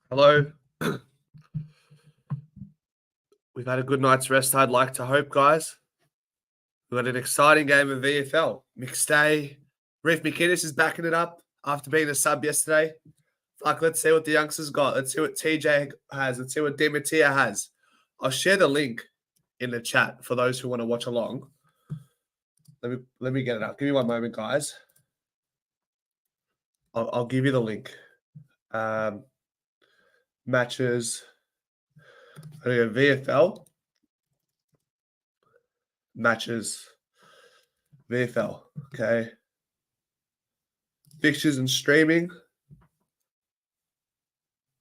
Hello. We've had a good night's rest, I'd like to hope, guys. We've got an exciting game of VFL. McStay, Reef McInnes is backing it up after being a sub yesterday. Let's see what the youngsters got. Let's see what TJ has. Let's see what Demetia has. I'll share the link in the chat for those who want to watch along. Let me get it up. Give me one moment, guys. I'll give you the link. Matches. I'm going to go VFL. Matches. VFL. Okay. Fixtures and streaming.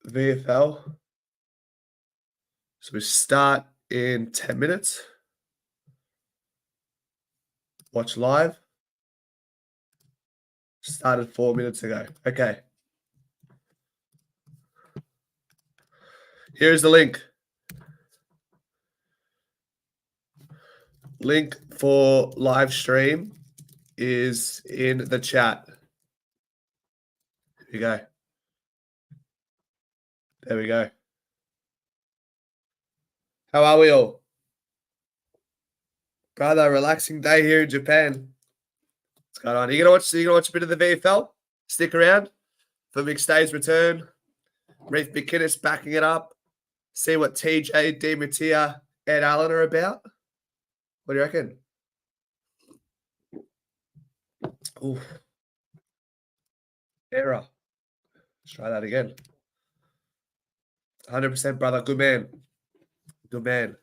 VFL. So we start in 10 minutes. Watch live. Started 4 minutes ago. Okay. Here's the link. Link for live stream is in the chat. Here we go. There we go. How are we all? Brother, relaxing day here in Japan. What's going on? Are you gonna watch a bit of the VFL? Stick around for McStay's return. Reef McInnes backing it up. See what TJ, Demetia, Ed Allen are about. What do you reckon? Ooh. Error. Let's try that again. 100%, brother. Good man. Good man.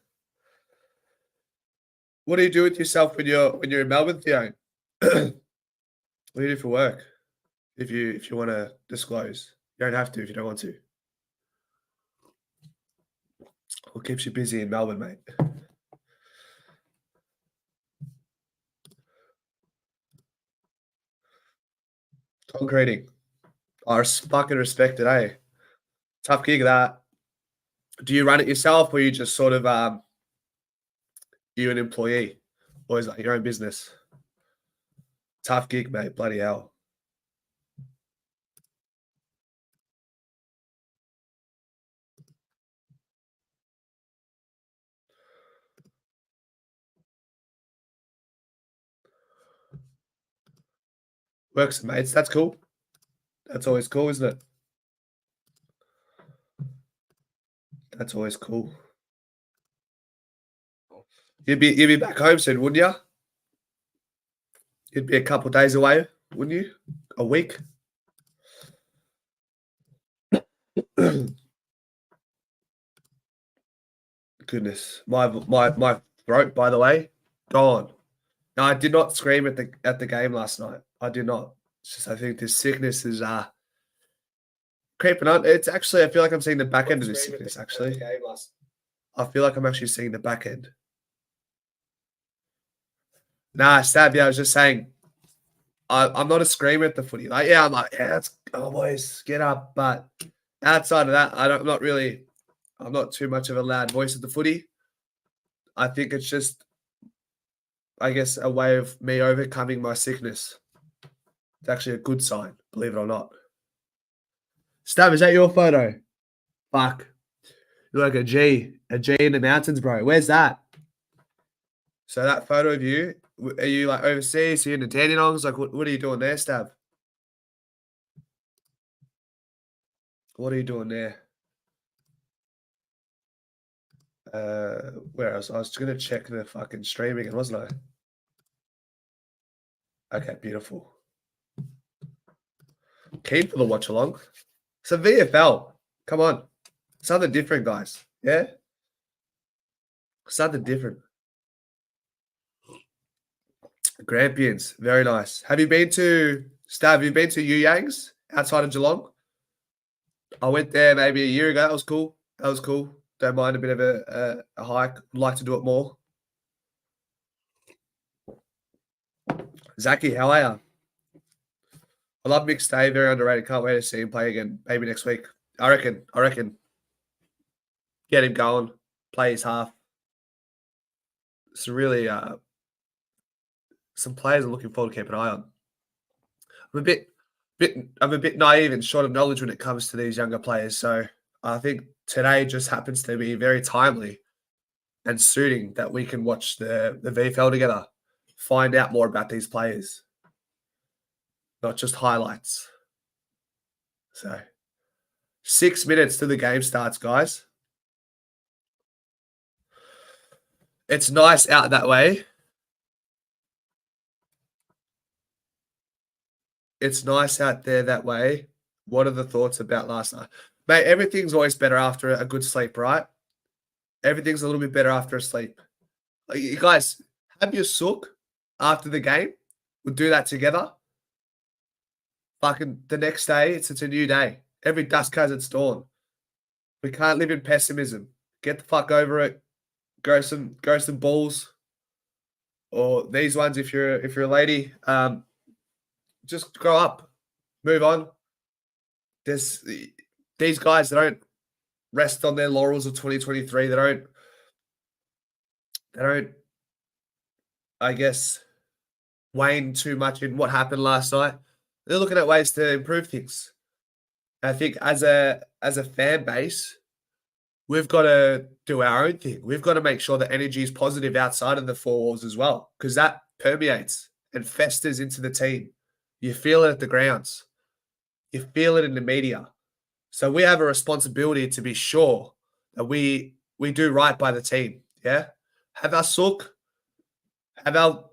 What do you do with yourself when you're in Melbourne, Theo? What do you do for work? If you want to disclose, you don't have to if you don't want to. What keeps you busy in Melbourne, mate? Concreting. I fucking respect it, eh? Tough gig, that. Do you run it yourself, or you just sort of you an employee, or is that your own business? Tough gig, mate. Bloody hell. Works, mates. That's cool. That's always cool, isn't it? That's always cool. You'd be back home soon, wouldn't you? You'd be a couple of days away, wouldn't you? A week. Goodness, my throat, by the way, gone. No, I did not scream at the game last night. I did not. It's just I think this sickness is creeping on. It's actually I feel like I'm seeing the back end of this sickness. Actually, I feel like I'm actually seeing the back end. Nah, Stab. Yeah, I was just saying. I'm not a screamer at the footy. Like, yeah, I'm like, yeah, boys, get up. But outside of that, I'm not too much of a loud voice at the footy. I think it's just, I guess, a way of me overcoming my sickness. It's actually a good sign, believe it or not. Stab, is that your photo? Fuck. You look like a G in the mountains, bro. Where's that? So that photo of you, are you like overseas? Are you in the Dandenongs? Like, what are you doing there, Stab? What are you doing there? Where else? I was just going to check the fucking streaming, wasn't I? Okay, beautiful. Keen for the watch along. So VFL, come on. Something different, guys. Yeah? Something different. Grampians, very nice. Have you been to Yu Yang's outside of Geelong? I went there maybe a year ago. That was cool. Don't mind a bit of a hike. Would like to do it more. Zachy, how are you? I love McStay, very underrated. Can't wait to see him play again, maybe next week. I reckon. Get him going, play his half. It's really some players I'm looking forward to keep an eye on. I'm a bit naive and short of knowledge when it comes to these younger players, so I think today just happens to be very timely and suiting that we can watch the VFL together, find out more about these players, not just highlights. So 6 minutes till the game starts, guys. It's nice out that way. It's nice out there that way. What are the thoughts about last night? Mate, everything's always better after a good sleep, right? Everything's a little bit better after a sleep. You guys, have your sook after the game. We'll do that together. Fucking the next day, it's a new day. Every dusk has its dawn. We can't live in pessimism. Get the fuck over it. Grow some balls. Or these ones if you're a lady. Just grow up. Move on. There's these guys that don't rest on their laurels of 2023. They don't I guess wane too much in what happened last night. They're looking at ways to improve things. I think as a fan base, we've got to do our own thing. We've got to make sure that energy is positive outside of the four walls as well, because that permeates and festers into the team. You feel it at the grounds. You feel it in the media. So we have a responsibility to be sure that we do right by the team. Yeah, have our sook, have our,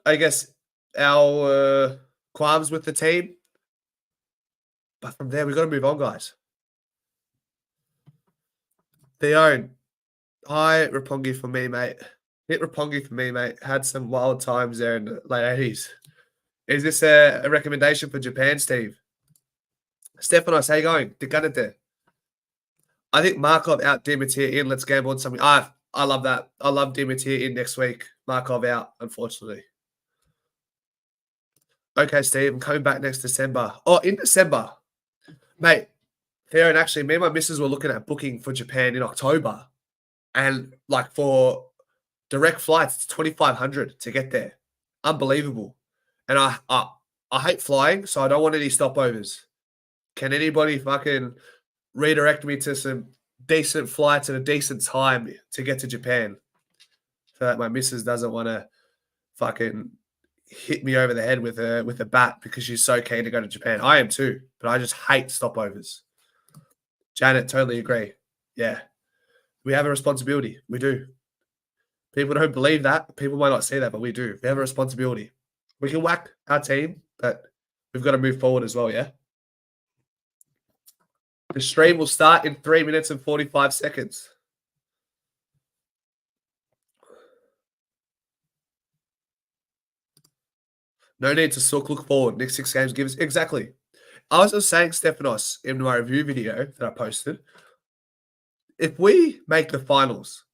I guess, our qualms with the team. But from there, we've got to move on, guys. Theo, hi, Rapongi for me, mate. Hit Rapongi for me, mate. Had some wild times there in the late 80s. Is this a recommendation for Japan, Steve? Stefanos, how you going? Diganete. I think Markov out, Dimitir in. Let's gamble on something. I love that. I love Dimitir in next week. Markov out, unfortunately. Okay, Steve, I'm coming back next December. Oh, in December. Mate, Theo, and actually, me and my missus were looking at booking for Japan in October. And like for direct flights, it's 2,500 to get there. Unbelievable. And I hate flying, so I don't want any stopovers. Can anybody fucking redirect me to some decent flights at a decent time to get to Japan? So that my missus doesn't want to fucking hit me over the head with a bat because she's so keen to go to Japan. I am too, but I just hate stopovers. Janet, totally agree. Yeah. We have a responsibility. We do. People don't believe that. People might not see that, but we do. We have a responsibility. We can whack our team, but we've got to move forward as well, yeah? The stream will start in 3 minutes and 45 seconds. No need to look forward. Next 6 games give us... Exactly. I was just saying, Stefanos, in my review video that I posted, if we make the finals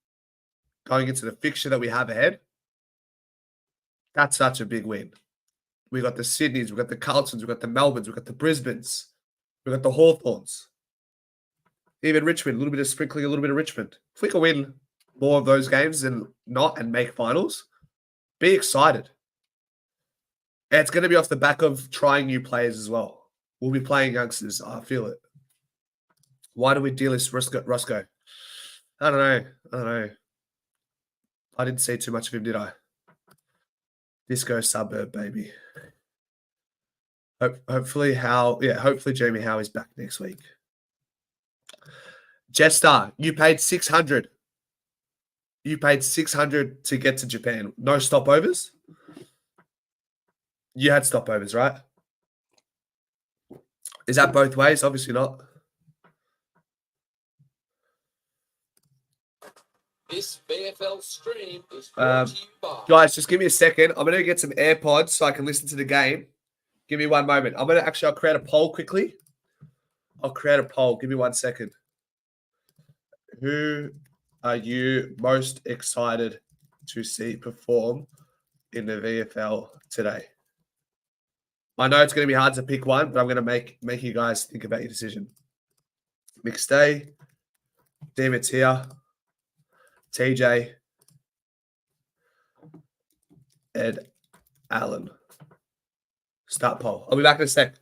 going into the fixture that we have ahead, that's such a big win. We got the Sydneys, we got the Carltons, we got the Melbournes, we got the Brisbanes, we got the Hawthorns, even Richmond, a little bit of sprinkling, a little bit of Richmond. If we can win more of those games and make finals, be excited. And it's going to be off the back of trying new players as well. We'll be playing youngsters. I feel it. Why do we delist Roscoe? I don't know. I didn't see too much of him, did I? Disco suburb, baby. Hopefully Jamie Howe is back next week. Jetstar, you paid 600. You paid 600 to get to Japan. No stopovers? You had stopovers, right? Is that both ways? Obviously not. This VFL stream is brought to you by... Guys, just give me a second. I'm going to get some AirPods so I can listen to the game. Give me 1 moment. I'll create a poll quickly. I'll create a poll. Give me 1 second. Who are you most excited to see perform in the VFL today? I know it's going to be hard to pick one, but I'm going to make you guys think about your decision. McStay, David's here, TJ, Ed Allen. Start poll. I'll be back in a sec.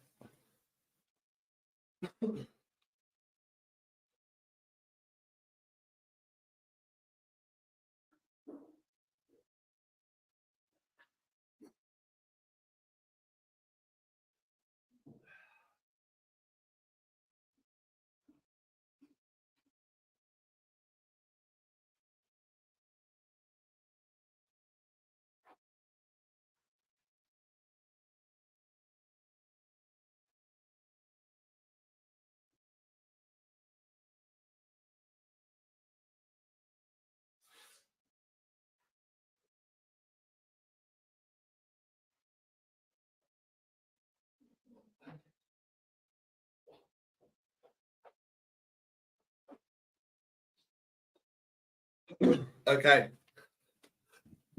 Okay.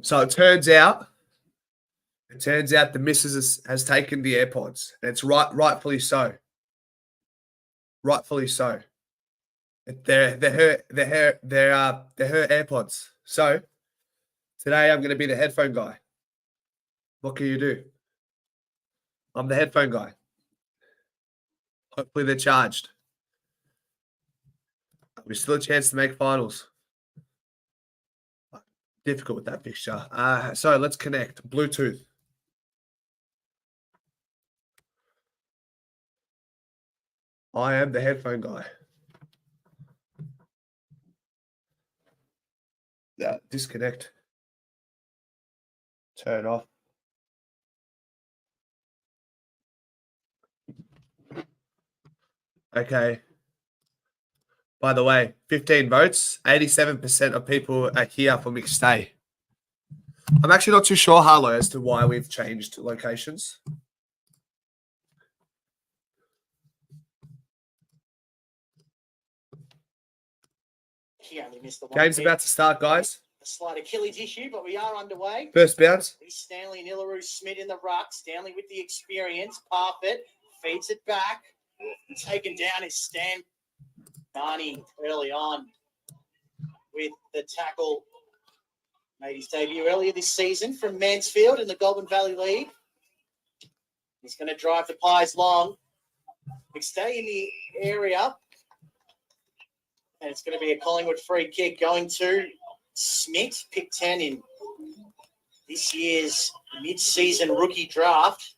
So it turns out the missus has taken the AirPods. And it's rightfully so. Rightfully so. They're her AirPods. So today I'm going to be the headphone guy. What can you do? I'm the headphone guy. Hopefully they're charged. There's still a chance to make finals. Difficult with that fixture. So let's connect. Bluetooth. I am the headphone guy. Yeah, disconnect. Turn off. Okay. By the way, 15 votes. 87% of people are here for McStay. I'm actually not too sure, Harlow, as to why we've changed locations. He only missed the one. Game's about to start, guys. A slight Achilles issue, but we are underway. First bounce. Stanley and Illaru Smith in the ruck. Stanley with the experience. Parfit feeds it back. Taken down is Stan Barney early on with the tackle. Made his debut earlier this season from Mansfield in the Goulburn Valley League. He's going to drive the Pies long. McStay in the area. And it's going to be a Collingwood free kick going to Smith, pick 10 in this year's mid-season rookie draft.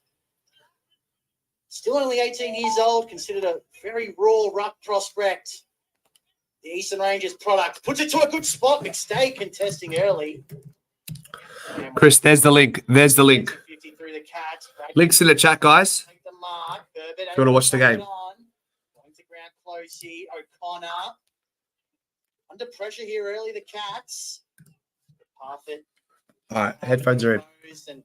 Still only 18 years old, considered a very raw ruck prospect. The Eastern Rangers product puts it to a good spot. McStay contesting early. Chris, there's the link. There's the link. 50 through the Cats. Links in the chat, guys. Take the mark. Herbert, If you want to watch the game. Going to ground closey. O'Connor. Under pressure here early, the Cats. Parfit. All right, headphones are in. And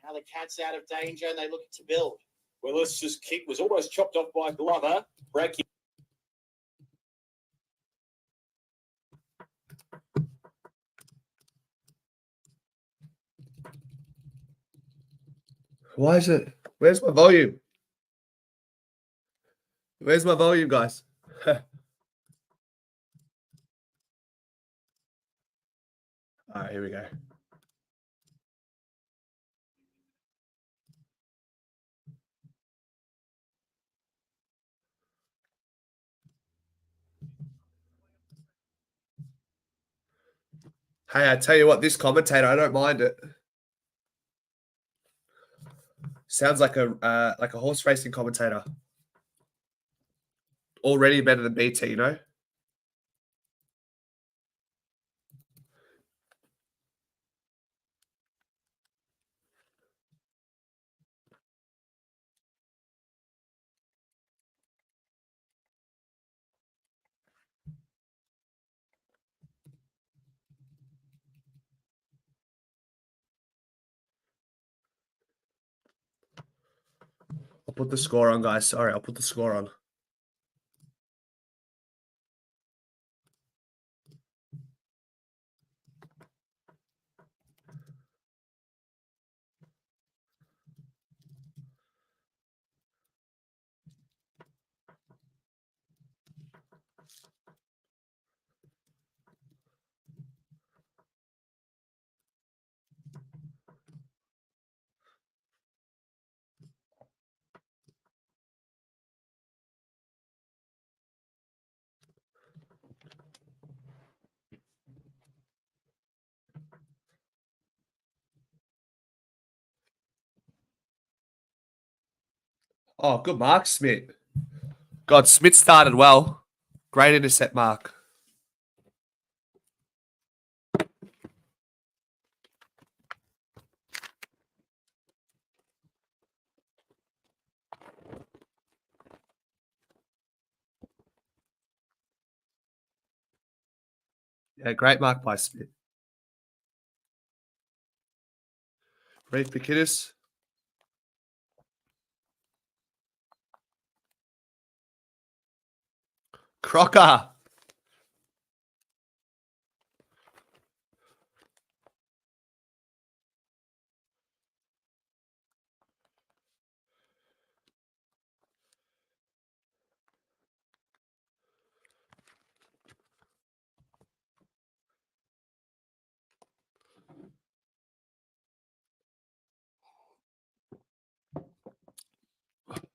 now the Cats out of danger and they look to build. Willis's kick was almost chopped off by Glover. Breaking. Why is it? Where's my volume? Where's my volume, guys? All right, here we go. Hey, I tell you what, this commentator, I don't mind it. Sounds like a horse racing commentator. Already better than BT, you know? I'll put the score on, guys. Sorry, I'll put the score on. Oh, good mark, Smith. God, Smith started well. Great intercept mark. Yeah, great mark by Smith. Reef McInnes. Crocker.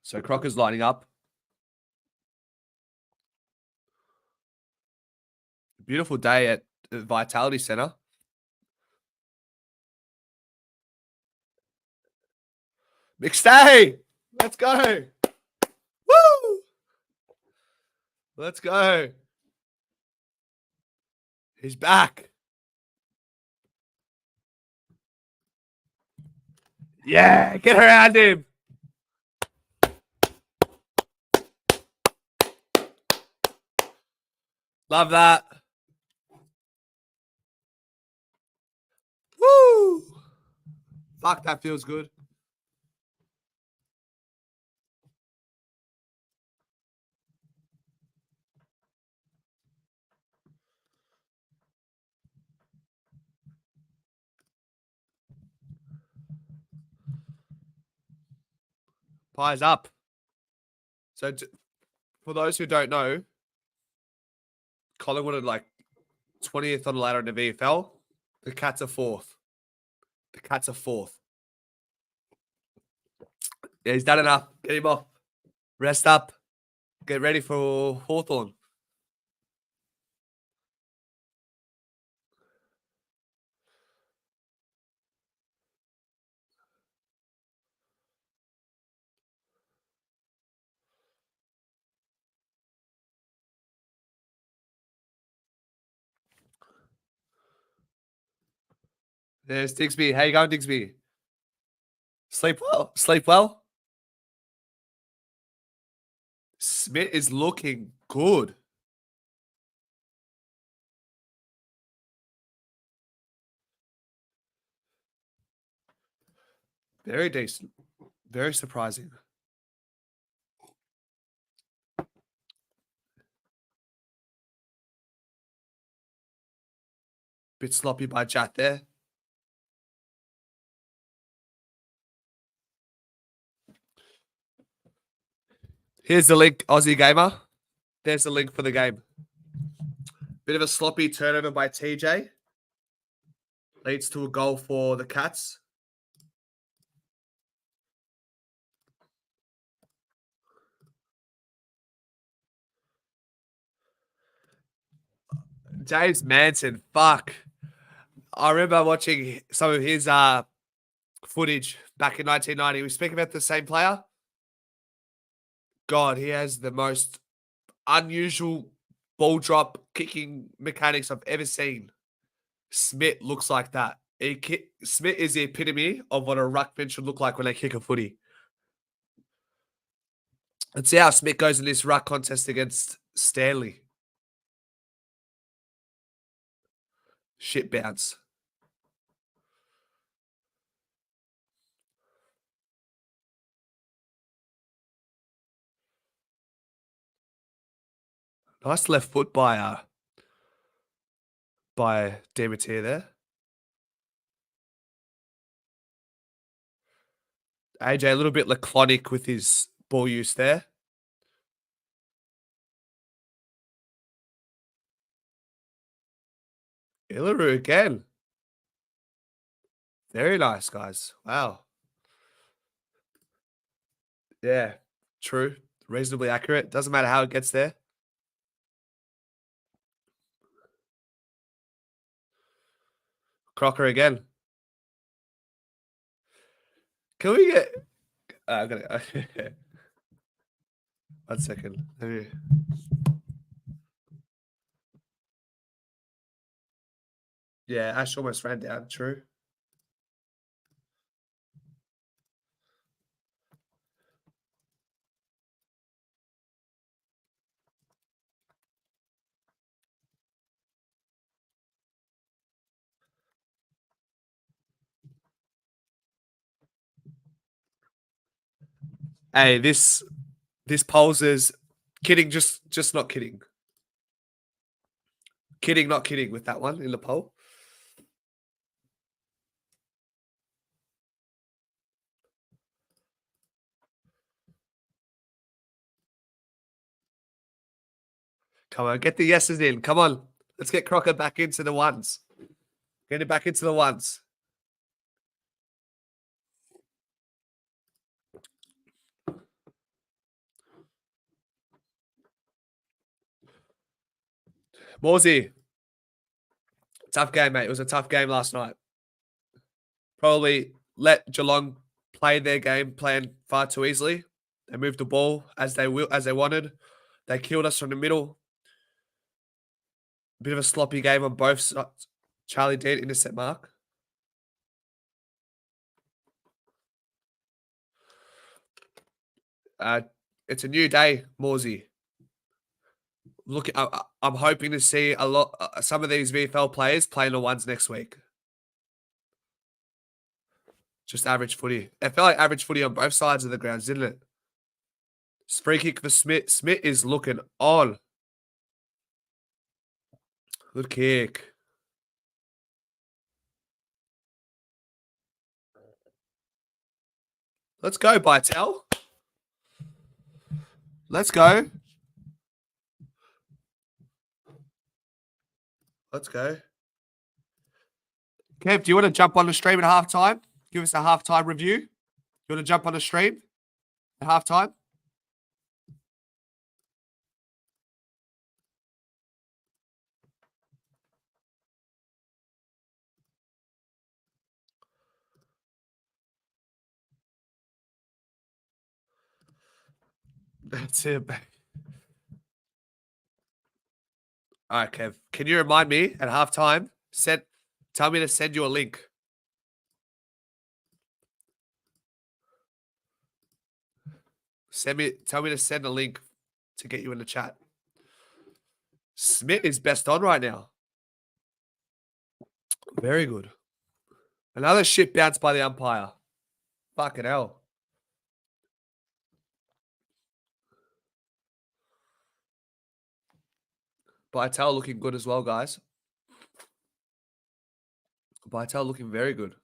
So Crocker's lining up. Beautiful day at the Vitality Centre. McStay! Let's go! Woo! Let's go. He's back. Yeah, get around him. Love that. Woo! Fuck, that feels good. Pies up. So, for those who don't know, Collingwood are like 20th on the ladder in the VFL. The Cats are 4th. The Cats are 4th. Yeah, he's done enough. Get him off. Rest up. Get ready for Hawthorn. There's Digsby. How you going, Digsby? Sleep well. Sleep well. Smith is looking good. Very decent. Very surprising. Bit sloppy by Jat there. Here's the link, Aussie Gamer. There's the link for the game. Bit of a sloppy turnover by TJ. Leads to a goal for the Cats. James Manson, fuck. I remember watching some of his footage back in 1990. We speak about the same player. God, he has the most unusual ball drop kicking mechanics I've ever seen. Smith looks like that. Smith is the epitome of what a ruckman should look like when they kick a footy. Let's see how Smith goes in this ruck contest against Stanley. Shit bounce. Nice left foot by Demeter there. AJ a little bit laconic with his ball use there. Illaroo again. Very nice, guys. Wow. Yeah, true. Reasonably accurate. Doesn't matter how it gets there. Crocker again. Can we get... I gotta go. 1 second. Let me... Yeah, Ash almost ran down. True. Hey, this polls is kidding, just not kidding. Kidding, not kidding with that one in the poll. Come on, get the yeses in. Come on. Let's get Crocker back into the ones. Get it back into the ones. Morsey. Tough game, mate. It was a tough game last night. Probably let Geelong play their game plan far too easily. They moved the ball as they wanted. They killed us from the middle. Bit of a sloppy game on both sides. Charlie Dean intercept mark. It's a new day, Morsey. Look, I'm hoping to see a lot. Some of these VFL players playing the ones next week. Just average footy. It felt like average footy on both sides of the grounds, didn't it? Free kick for Smith. Smith is looking on. Good kick. Let's go, Bytel. Let's go. Let's go. Kev, do you want to jump on the stream at halftime? Give us a halftime review. You want to jump on the stream at halftime? That's it, mate. All right, Kev. Can you remind me at halftime? Tell me to send you a link. Tell me to send a link to get you in the chat. Smith is best on right now. Very good. Another shit bounce by the umpire. Fucking hell. Bytel looking good as well, guys. Bytel looking very good.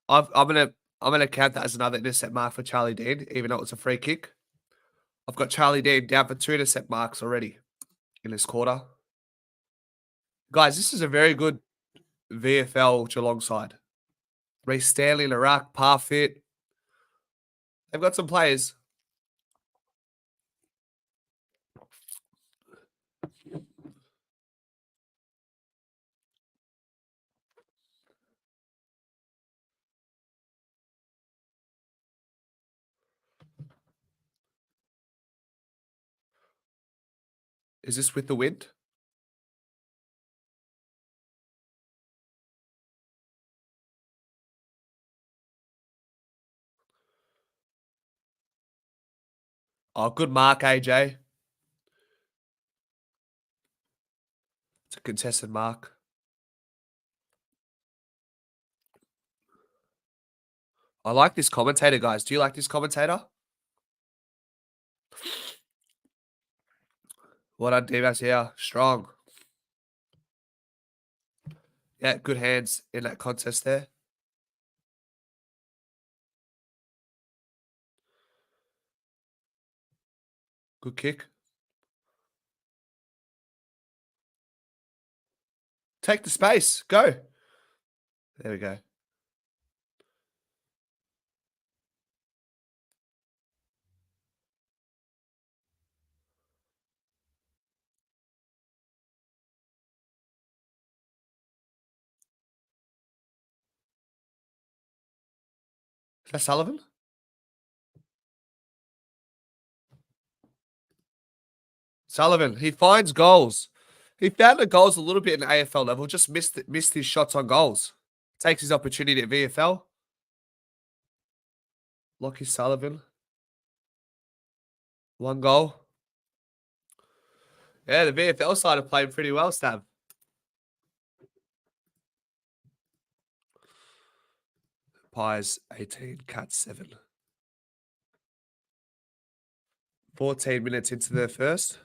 I'm gonna count that as another intercept mark for Charlie Dean, even though it's a free kick. I've got Charlie Dean down for 2 intercept marks already in this quarter. Guys, this is a very good VFL Geelong side. Reece Stanley in Iraq, Parfit. They've got some players. Is this with the wind? Oh, good mark, AJ. It's a contested mark. I like this commentator, guys. Do you like this commentator? What on Dimas here? Strong. Yeah, good hands in that contest there. Good kick. Take the space. Go. There we go. Is that Sullivan? Sullivan, he finds goals. He found the goals a little bit in the AFL level, just missed his shots on goals. Takes his opportunity at VFL. Lockie Sullivan. 1 goal. Yeah, the VFL side are playing pretty well, Stab. Pies 18, Cats 7. 14 minutes into their first.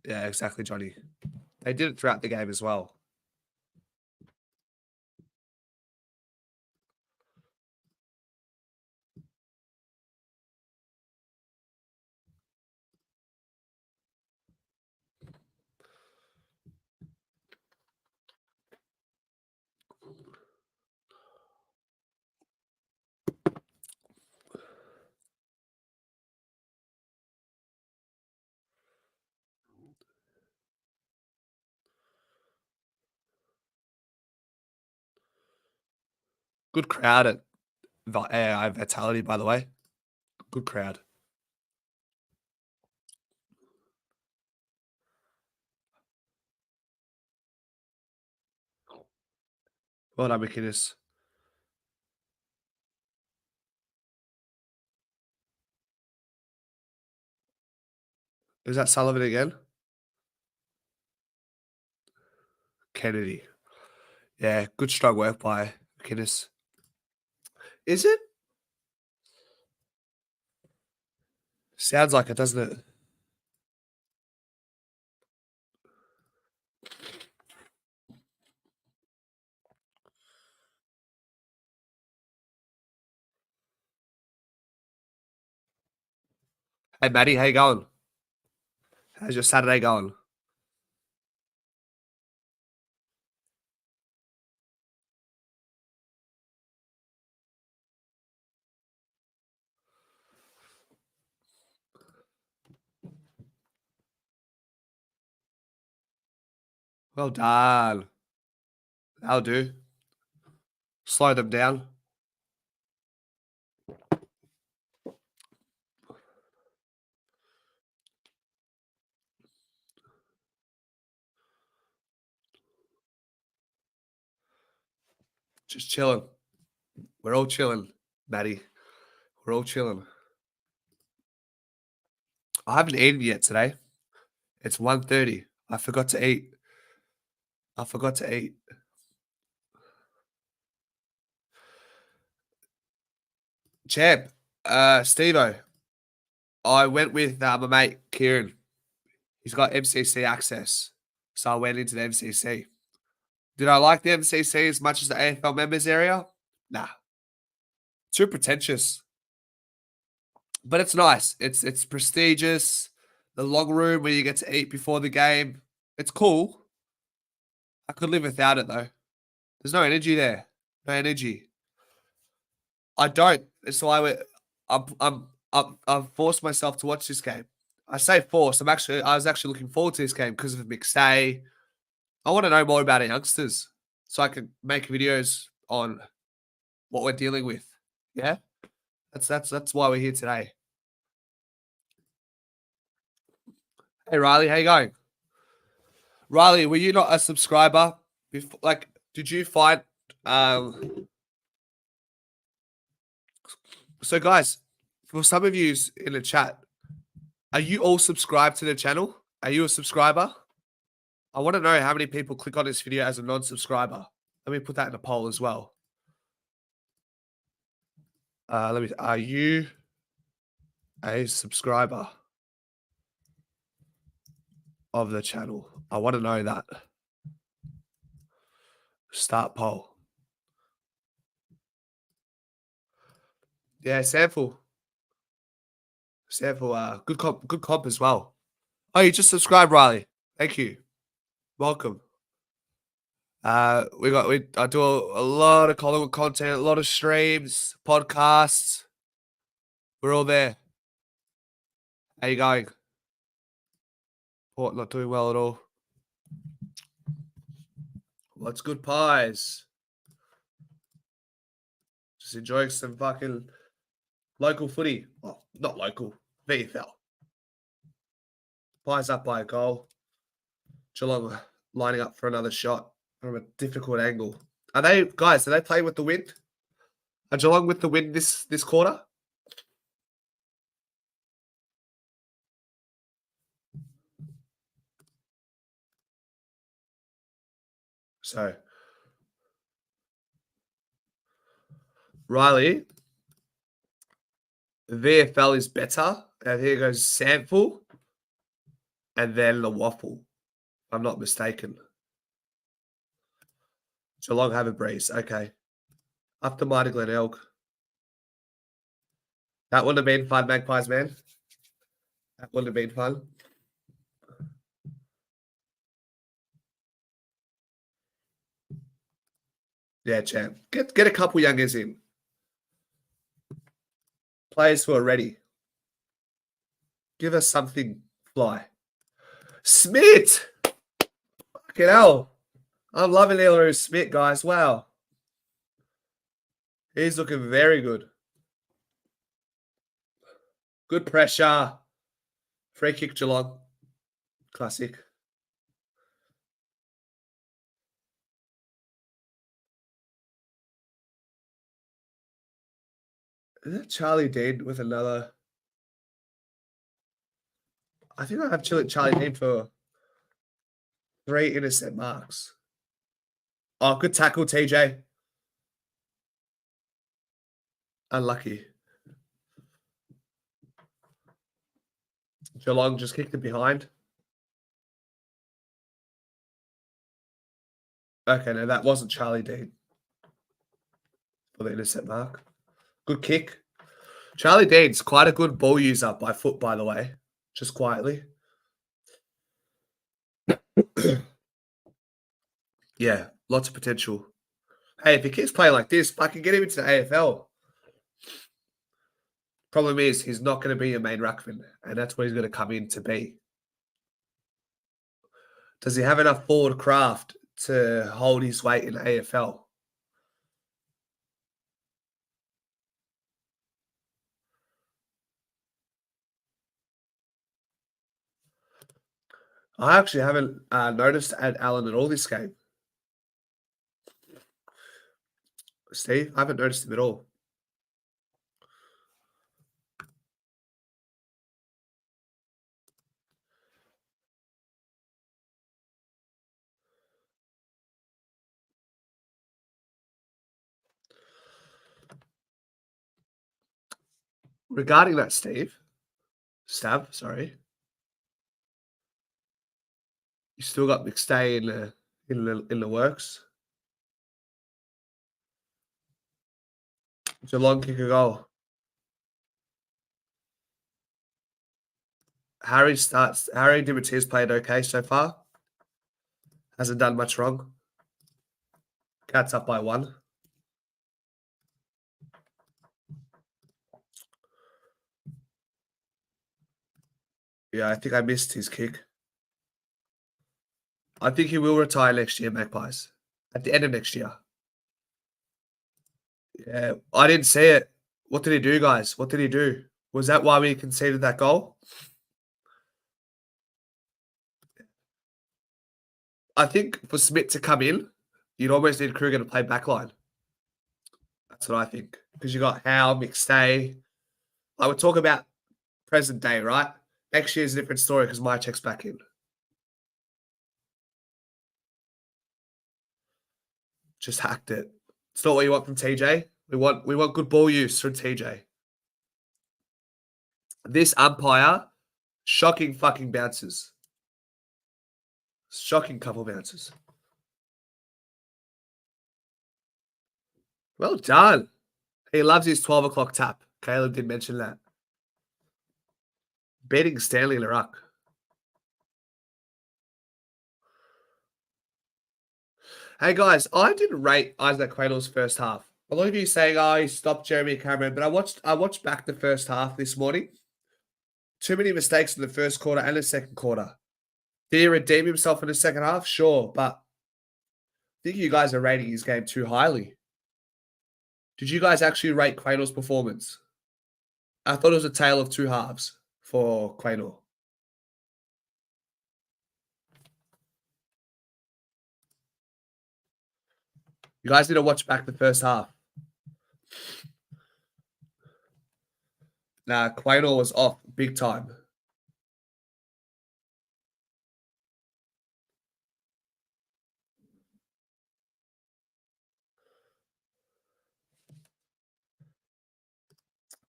Yeah, exactly, Johnny. They did it throughout the game as well. Good crowd at AI Vitality, by the way. Good crowd. Well done, McInnes. Is that Sullivan again? Kennedy. Yeah, good strong work by McInnes. Is it? Sounds like it, doesn't it? Hey, Maddie, how you going? How's your Saturday going? Well done. That'll do. Slow them down. Just chilling. We're all chilling, Maddie. We're all chilling. I haven't eaten yet today. It's 1:30. I forgot to eat. Champ, Steve-O, I went with my mate Kieran. He's got MCC access. So I went into the MCC. Did I like the MCC as much as the AFL members area? Nah. Too pretentious. But it's nice. It's prestigious. The long room where you get to eat before the game. It's cool. I could live without it though. There's no energy there. No energy. I don't. So I've forced myself to watch this game. I say forced. I was actually looking forward to this game because of McStay. I want to know more about our youngsters so I can make videos on what we're dealing with. Yeah, that's why we're here today. Hey Riley, how you going? Riley, were you not a subscriber? Before, like, did you find? So guys, for some of you in the chat, are you all subscribed to the channel? Are you a subscriber? I want to know how many people click on this video as a non-subscriber. Let me put that in a poll as well. Are you a subscriber of the channel? I want to know that. Start poll. Yeah, Sample. Good comp as well. Oh, you just subscribed, Riley. Thank you. Welcome. I do a lot of Collingwood content, a lot of streams, podcasts. We're all there. How you going? Port not doing well at all. What's good, pies? Just enjoying some fucking local footy. Oh, not local. VFL. Pies up by a goal. Geelong lining up for another shot from a difficult angle. Are they playing with the wind? Are Geelong with the wind this quarter? So, Riley, VFL is better. And here goes Sample and then the Waffle. If I'm not mistaken. Geelong have a breeze. Okay. Up to Mighty Glen Elk. That wouldn't have been fun, Magpies, man. That wouldn't have been fun. Yeah, champ. Get a couple youngers in. Players who are ready. Give us something fly. Smith! Fucking hell. I'm loving Eleroo Smith, guys. Wow. He's looking very good. Good pressure. Free kick Geelong. Classic. Is that Charlie Dean with another? I think I have Charlie Dean for 3 intercept marks. Oh, good tackle, TJ. Unlucky. Geelong just kicked it behind. Okay, no, that wasn't Charlie Dean for the intercept mark. Good kick. Charlie Dean's quite a good ball user by foot, by the way. Just quietly. Yeah, lots of potential. Hey, if he keeps playing like this, I can get him into the AFL. Problem is, he's not going to be your main ruckman, and that's what he's going to come in to be. Does he have enough forward craft to hold his weight in AFL? I actually haven't noticed Allen at all this game. Steve, I haven't noticed him at all. Regarding that, Stab, sorry. You still got McStay in the works. Geelong kick a goal. Harry Dimiti's played okay so far. Hasn't done much wrong. Cats up by 1. Yeah, I think I missed his kick. I think he will retire next year, Magpies. At the end of next year. Yeah, I didn't see it. What did he do, guys? What did he do? Was that why we conceded that goal? I think for Smith to come in, you'd almost need Kruger to play backline. That's what I think. Because you got Howe, McStay. I would talk about present day, right? Next year's a different story because my check's back in. Just hacked it. It's not what you want from TJ. We want good ball use from TJ. This umpire, shocking fucking bounces. Shocking couple bounces. Well done. He loves his 12 o'clock tap. Caleb did mention that. Beating Stanley Laruck. Hey guys, I didn't rate Isaac Quaynell's first half. A lot of you saying, "Oh, he stopped Jeremy Cameron," but I watched back the first half this morning. Too many mistakes in the first quarter and the second quarter. Did he redeem himself in the second half? Sure, but I think you guys are rating his game too highly. Did you guys actually rate Quaynell's performance? I thought it was a tale of two halves for Quaynell. You guys need to watch back the first half. Nah, Quaynell was off big time.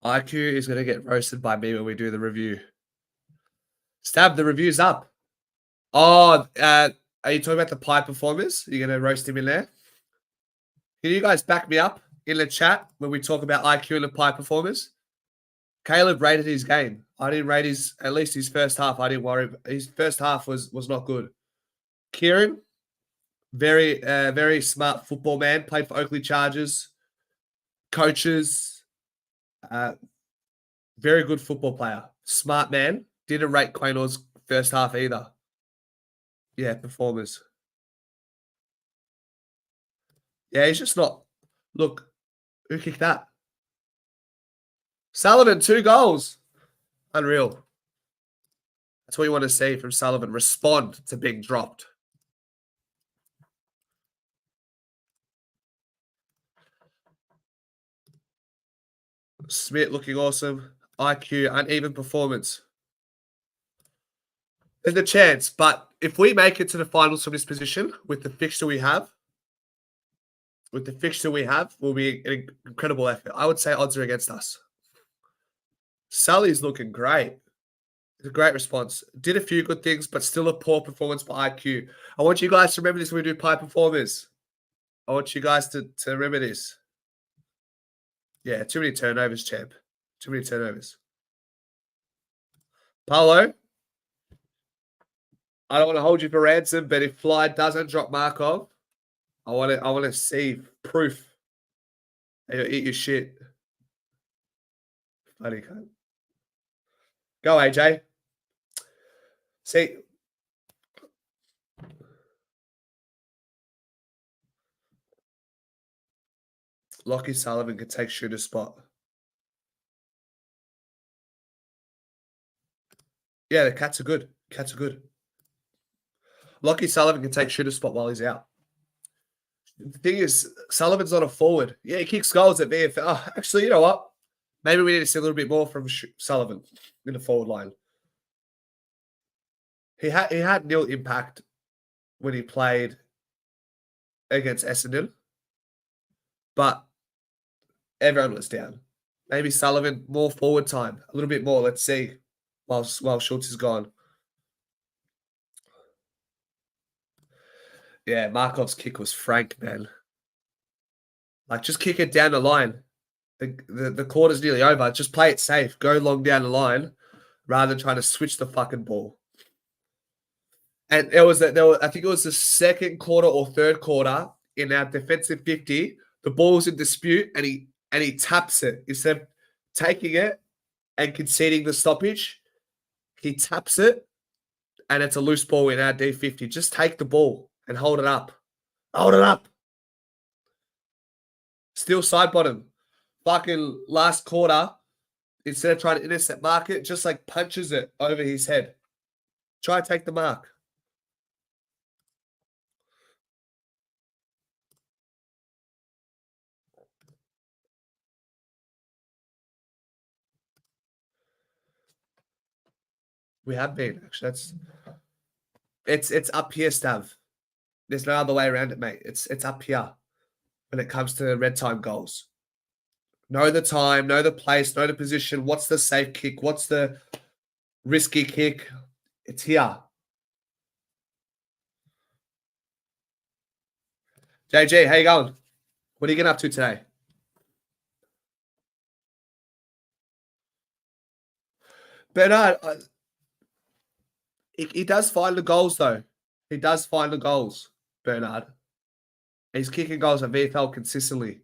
IQ is going to get roasted by me when we do the review. Stab, the review's up. Oh, are you talking about the pie performers? You're going to roast him in there? Can you guys back me up in the chat when we talk about IQ and the pie performers? Caleb rated his game. I didn't rate at least his first half. I didn't worry. His first half was not good. Kieran, very smart football man. Played for Oakley Chargers. Coaches. Very good football player. Smart man. Didn't rate Quaynell's first half either. Yeah, performers. Yeah, he's just not. Look, Who kicked that? Sullivan, 2 goals. Unreal. That's what you want to see from Sullivan. Respond to being dropped. Smith looking awesome. IQ, uneven performance. There's a chance, but if we make it to the finals from this position with the fixture we have, will be an incredible effort. I would say odds are against us. Sully's looking great. It's a great response. Did a few good things, but still a poor performance by IQ. I want you guys to remember this when we do pie performers. I want you guys to remember this. Yeah, too many turnovers, champ. Too many turnovers. Paulo, I don't want to hold you for ransom, but if Fly doesn't drop Markov, I want to see proof. And you'll eat your shit. Funny cunt. Go, AJ. See. Lockie Sullivan could take shooter spot. Yeah, the Cats are good. Cats are good. Lockie Sullivan can take shooter spot while he's out. The thing is, Sullivan's not a forward. Yeah, he kicks goals at VFL. Oh, actually, you know what? Maybe we need to see a little bit more from Sullivan in the forward line. He had nil impact when he played against Essendon, but everyone was down. Maybe Sullivan, more forward time, a little bit more. Let's see while Schultz is gone. Yeah, Markov's kick was frank, man. Like, just kick it down the line. The quarter's nearly over. Just play it safe. Go long down the line rather than trying to switch the fucking ball. And I think it was the second quarter or third quarter in our defensive 50. The ball was in dispute and he taps it. Instead of taking it and conceding the stoppage, he taps it and it's a loose ball in our D50. Just take the ball and hold it up. Hold it up. Still side bottom. Fucking last quarter, instead of trying to intercept mark it, just like punches it over his head. Try and take the mark. We have been, actually. It's up here, Stav. There's no other way around it, mate. It's up here when it comes to red time goals. Know the time, know the place, know the position. What's the safe kick? What's the risky kick? It's here. JG, how you going? What are you getting up to today? Bernard, he does find the goals, though. He does find the goals, Bernard. He's kicking goals at VFL consistently.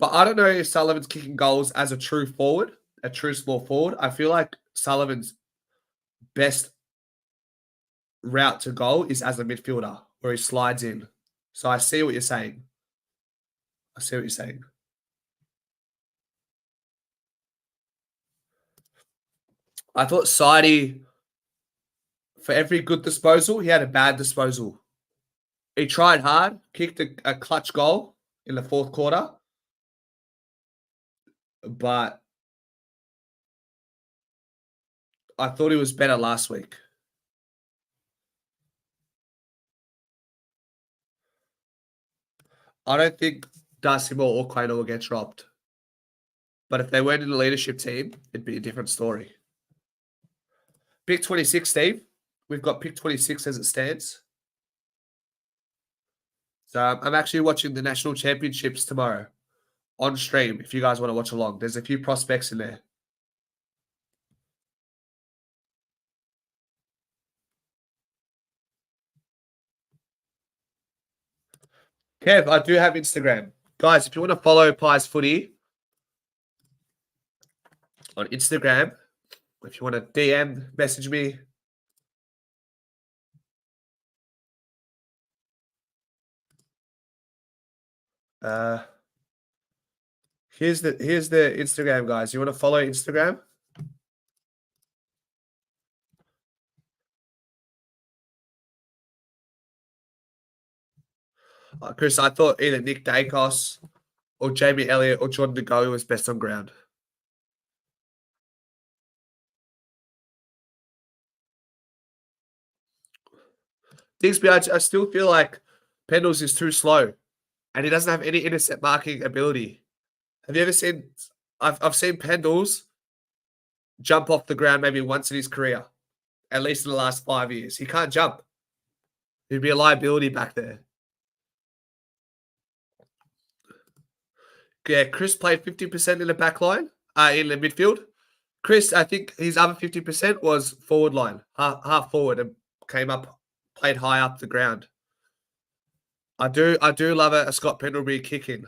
But I don't know if Sullivan's kicking goals as a true forward, a true small forward. I feel like Sullivan's best route to goal is as a midfielder, where he slides in. So I see what you're saying. I see what you're saying. I thought Sidey, for every good disposal, he had a bad disposal. He tried hard, kicked a clutch goal in the fourth quarter, but I thought he was better last week. I don't think Darcy Moore or Quaino will get dropped. But if they weren't in the leadership team, it'd be a different story. Pick 26, Steve. We've got pick 26 as it stands. So I'm actually watching the National Championships tomorrow on stream if you guys want to watch along. There's a few prospects in there. Kev, I do have Instagram. Guys, if you want to follow Pies Footy on Instagram, if you want to DM, message me. Here's the Instagram, guys. You want to follow Instagram? Chris, I thought either Nick Dacos or Jamie Elliott or Jordan DeGoey was best on ground. Digsby, I still feel like Pendles is too slow, and he doesn't have any intercept marking ability. Have you ever seen? I've seen Pendles jump off the ground maybe once in his career, at least in the last 5 years. He can't jump. He'd be a liability back there. Yeah, Chris played 50% in the back line, in the midfield. Chris, I think his other 50% was forward line, half forward, and came up, played high up the ground. I do love a Scott Pendlebury kicking.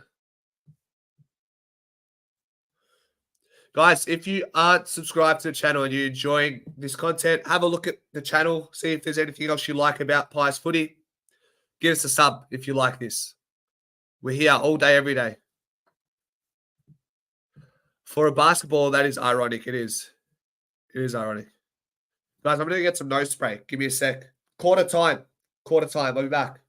Guys, if you aren't subscribed to the channel and you're enjoying this content, have a look at the channel, see if there's anything else you like about Pies Footy. Give us a sub if you like this. We're here all day, every day. For a basketball, that is ironic. It is. It is ironic. Guys, I'm going to get some nose spray. Give me a sec. Quarter time. I'll be back.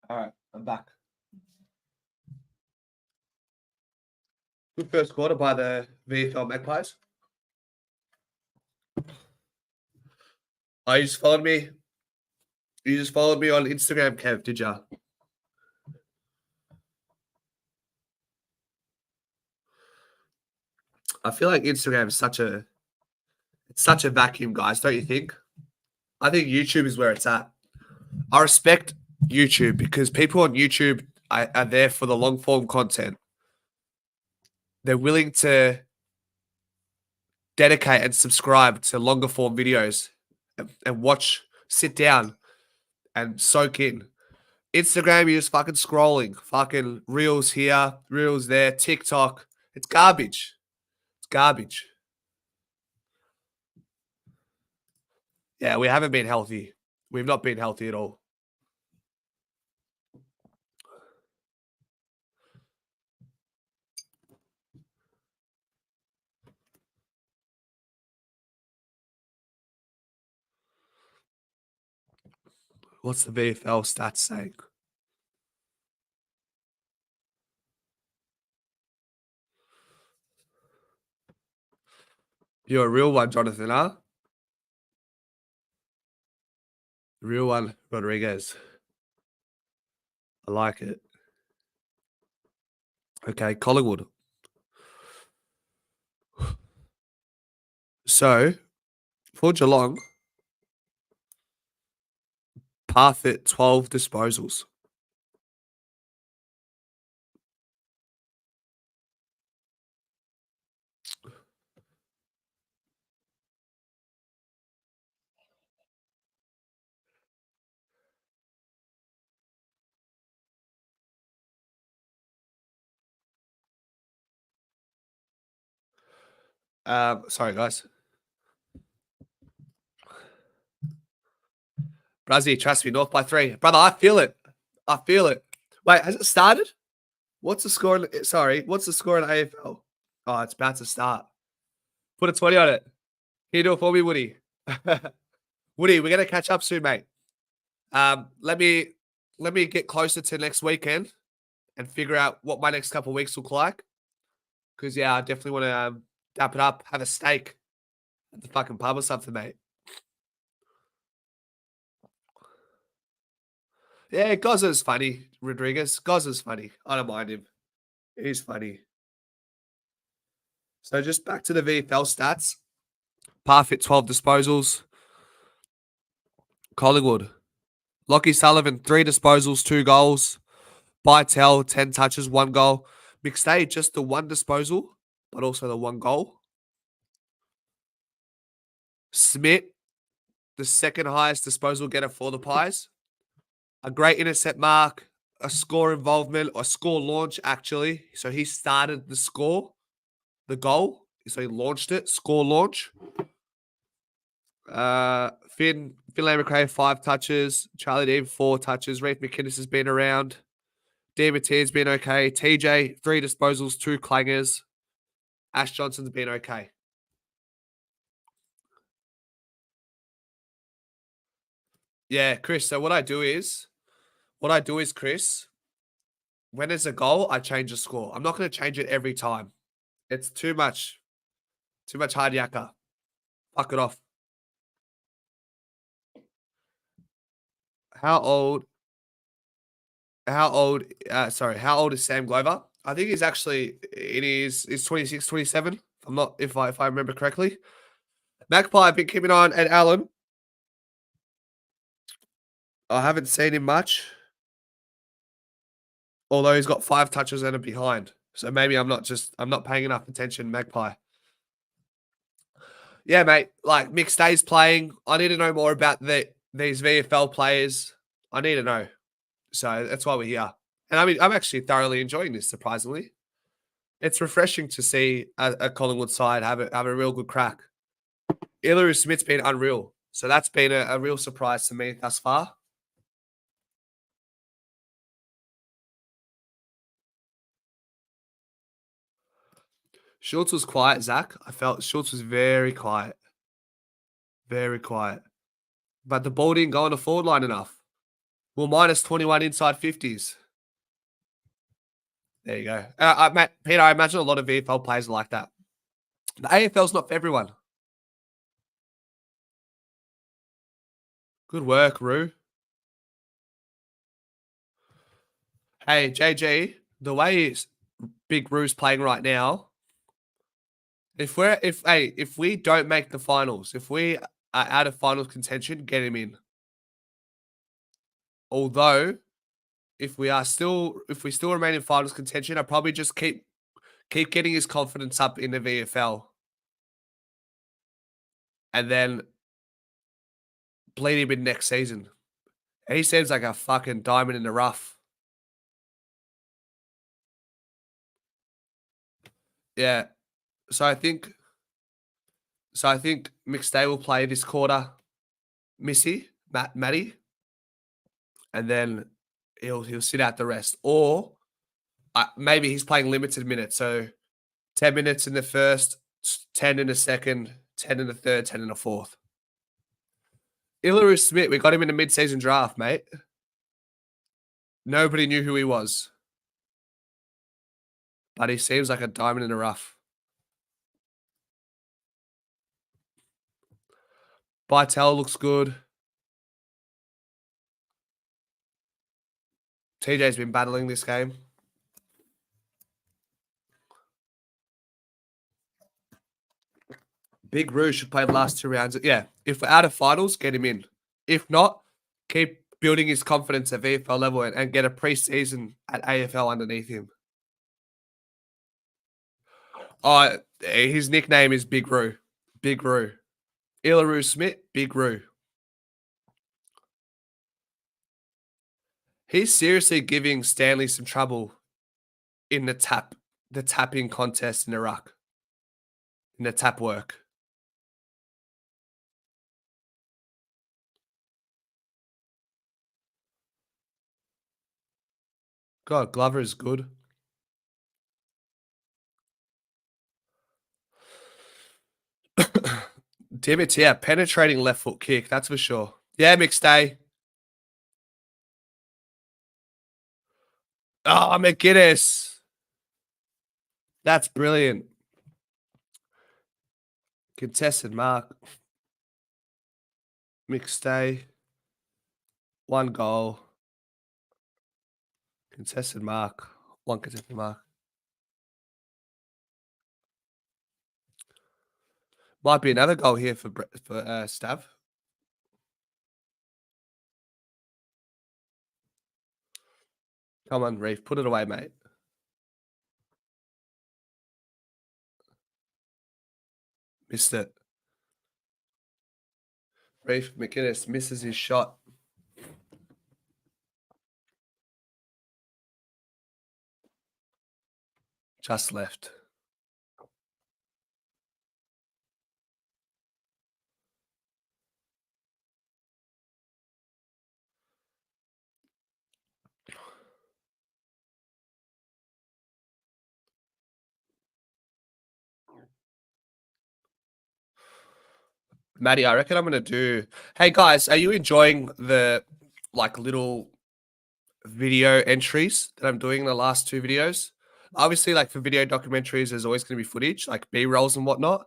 All right, I'm back. Good first quarter by the VFL Magpies. Oh, you just followed me. You just followed me on Instagram, Kev, did ya? I feel like Instagram is such a vacuum, guys, don't you think? I think YouTube is where it's at. I respect YouTube because people on YouTube are there for the long form content. They're willing to dedicate and subscribe to longer form videos and watch, sit down and soak in. Instagram, you're just fucking scrolling, fucking reels here, reels there, TikTok. It's garbage. It's garbage. Yeah, we haven't been healthy. We've not been healthy at all. What's the VFL stats saying? You're a real one, Jonathan, huh? Real one, Rodriguez. I like it. Okay, Collingwood. So, for Geelong, Parfitt 12 disposals. Sorry, guys. Brazzy, trust me, North by 3. Brother, I feel it. I feel it. Wait, has it started? What's the score? What's the score in AFL? Oh, it's about to start. Put a 20 on it. Can you do it for me, Woody? Woody, we're gonna catch up soon, mate. Let me get closer to next weekend and figure out what my next couple of weeks look like. Because yeah, I definitely want to dap it up, have a steak at the fucking pub or something, mate. Yeah, Gozza's funny, Rodriguez. Gozza's funny. I don't mind him. He's funny. So just back to the VFL stats. Parfit 12 disposals. Collingwood. Lockie Sullivan, 3 disposals, 2 goals. Bytel, 10 touches, 1 goal. McStay, just the 1 disposal, but also the 1 goal. Smith, the second highest disposal getter for the Pies. A great intercept mark, a score involvement, or score launch, actually. So he started the score, the goal. So he launched it, score launch. Finlay McRae, 5 touches. Charlie Dean, 4 touches. Reef McInnes has been around. Dean been okay. TJ, 3 disposals, 2 clangers. Ash Johnson's been okay. Yeah, Chris. So what I do is, Chris, when there's a goal, I change the score. I'm not going to change it every time. It's too much hard yakka. Fuck it off. How old how old is Sam Glover? I think he's actually he's 26, 27. If I remember correctly. Magpie, I've been keeping on at Allen. I haven't seen him much. Although he's got 5 touches and a behind. So maybe I'm not paying enough attention, Magpie. Yeah, mate. Like McStay's playing. I need to know more about these VFL players. I need to know. So that's why we're here. And I mean, I'm actually thoroughly enjoying this, surprisingly. It's refreshing to see a Collingwood side have a real good crack. Iluru Smith's been unreal. So that's been a real surprise to me thus far. Schultz was quiet, Zach. I felt Schultz was very quiet. Very quiet. But the ball didn't go on the forward line enough. Well, minus 21 inside 50s. There you go. Peter, I imagine a lot of VFL players are like that. The AFL's not for everyone. Good work, Roo. Hey, JG, the way Big Roo's playing right now, if we don't make the finals, if we are out of finals contention, get him in. Although, if we still remain in finals contention, I probably just keep getting his confidence up in the VFL, and then bleed him in next season. He seems like a fucking diamond in the rough. Yeah. So I think McStay will play this quarter, Matty, and then he'll sit out the rest. Or maybe he's playing limited minutes. So 10 minutes in the first, 10 in the second, 10 in the third, 10 in the fourth. Iluru Smith, we got him in the mid-season draft, mate. Nobody knew who he was. But he seems like a diamond in the rough. Bytel looks good. TJ's been battling this game. Big Roo should play the last 2 rounds. Yeah, if we're out of finals, get him in. If not, keep building his confidence at VFL level and get a preseason at AFL underneath him. His nickname is Big Roo. Big Roo. Iluru Smith, Big Roo. He's seriously giving Stanley some trouble in the tapping contest in the ruck. In the tap work. God, Glover is good. Divots, yeah, penetrating left foot kick, that's for sure. Yeah, McStay. Oh, McGuinness. That's brilliant. Contested mark. McStay. 1 goal. Contested mark. One contested mark. Might be another goal here for Stav. Come on, Reef. Put it away, mate. Missed it. Reef McInnes misses his shot. Just left. Maddie, I reckon I'm going to do... Hey, guys, are you enjoying the, like, little video entries that I'm doing in the last 2 videos? Obviously, like, for video documentaries, there's always going to be footage, like B-rolls and whatnot.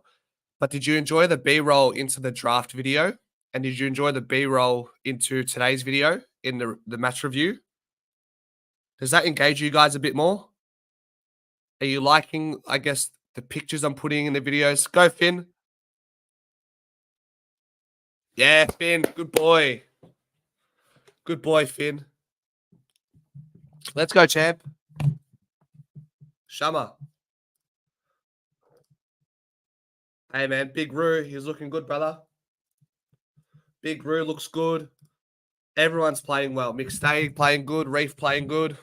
But did you enjoy the B-roll into the draft video? And did you enjoy the B-roll into today's video in the match review? Does that engage you guys a bit more? Are you liking, I guess, the pictures I'm putting in the videos? Go, Finn. Yeah, Finn. Good boy. Good boy, Finn. Let's go, champ. Shama. Hey, man. Big Roo. He's looking good, brother. Big Roo looks good. Everyone's playing well. McStay playing good. Reef playing good.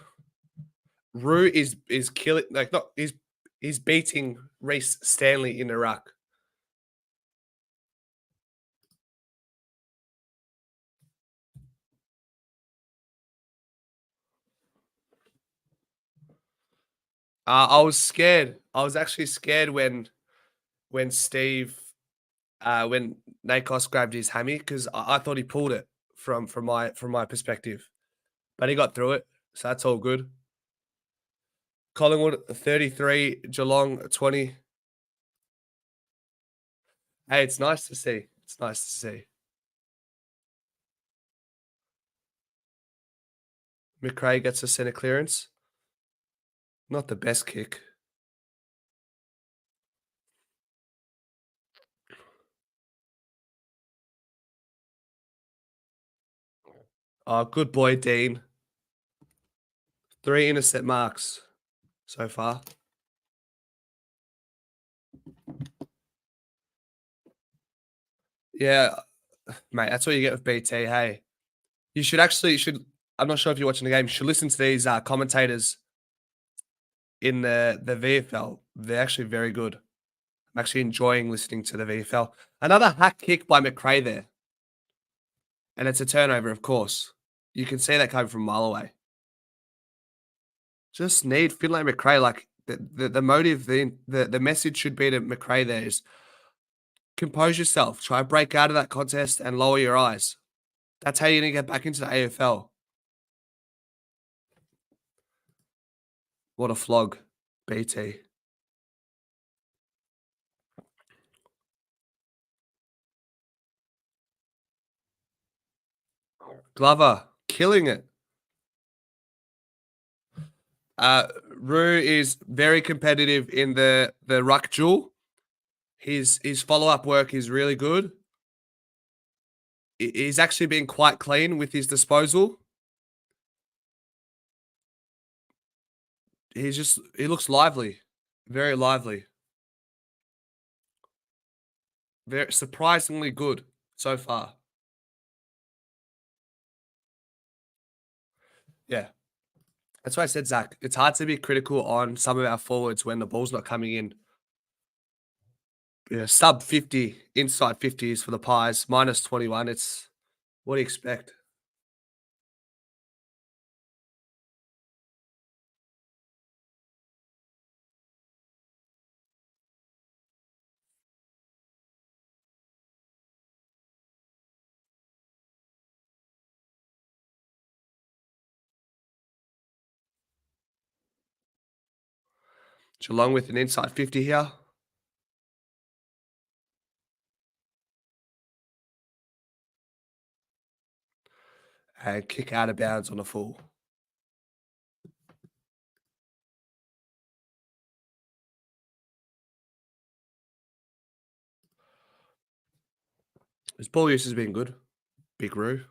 Roo is killing. Like, not he's beating Reece Stanley in the ruck. I was scared. I was actually scared when Steve, when Nakos grabbed his hammy because I thought he pulled it from my perspective, but he got through it, so that's all good. Collingwood 33, Geelong 20. Hey, it's nice to see. It's nice to see. McRae gets a centre clearance. Not the best kick. Oh, good boy, Dean. 3 intercept marks so far. Yeah, mate, that's what you get with BT. Hey, you should. I'm not sure if you're watching the game. You should listen to these commentators in the VFL. They're actually very good. I'm actually enjoying listening to the VFL. Another hack kick by McRae there. And it's a turnover, of course. You can see that coming from a mile away. Just need Finlay McRae. Like the motive, the message should be to McRae there is compose yourself. Try and break out of that contest and lower your eyes. That's how you're going to get back into the AFL. What a flog, BT. Glover, killing it. Roo is very competitive in the ruck duel. His follow-up work is really good. He's actually been quite clean with his disposal. He looks lively. Very lively. Very surprisingly good so far. Yeah. That's why I said, Zach, it's hard to be critical on some of our forwards when the ball's not coming in. Yeah, sub 50, inside 50s for the Pies, minus 21. It's what do you expect? Geelong with an inside 50 here. And kick out of bounds on a full. His ball use has been good. Big Roo.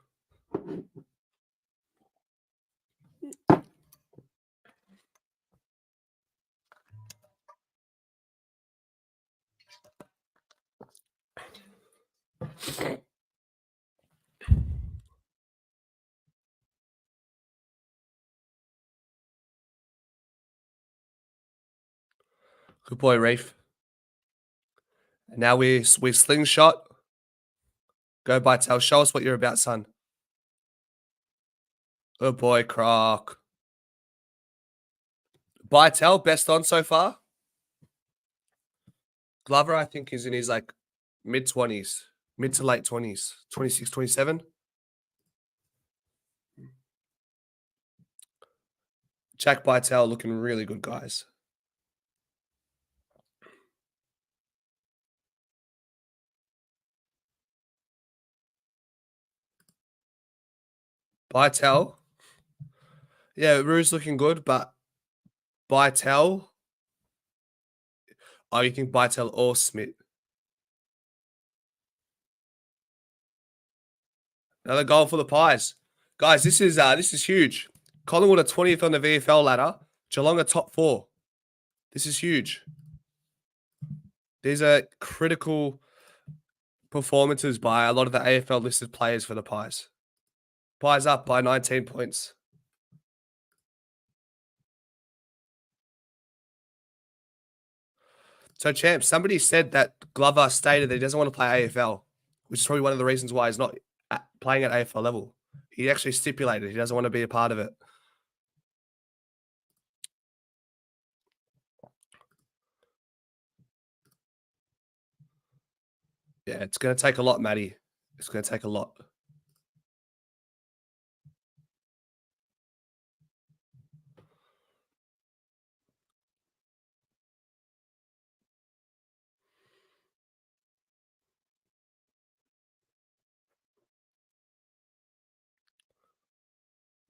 Good boy, Reef. And now we slingshot. Go Bytel. Show us what you're about, son. Good boy, Croc. Bytel, best on so far. Glover, I think, is in his like mid-20s, mid to late 20s, 26, 27. Jack Bytel looking really good, guys. Bytel. Yeah, Roo's looking good, but Bytel. Oh, you think Bytel or Smith? Another goal for the Pies. Guys, this is huge. Collingwood are 20th on the VFL ladder. Geelong are top 4. This is huge. These are critical performances by a lot of the AFL listed players for the Pies. Pies up by 19 points. So, champ, somebody said that Glover stated that he doesn't want to play AFL, which is probably one of the reasons why he's not playing at AFL level. He actually stipulated he doesn't want to be a part of it. Yeah, it's going to take a lot, Matty. It's going to take a lot.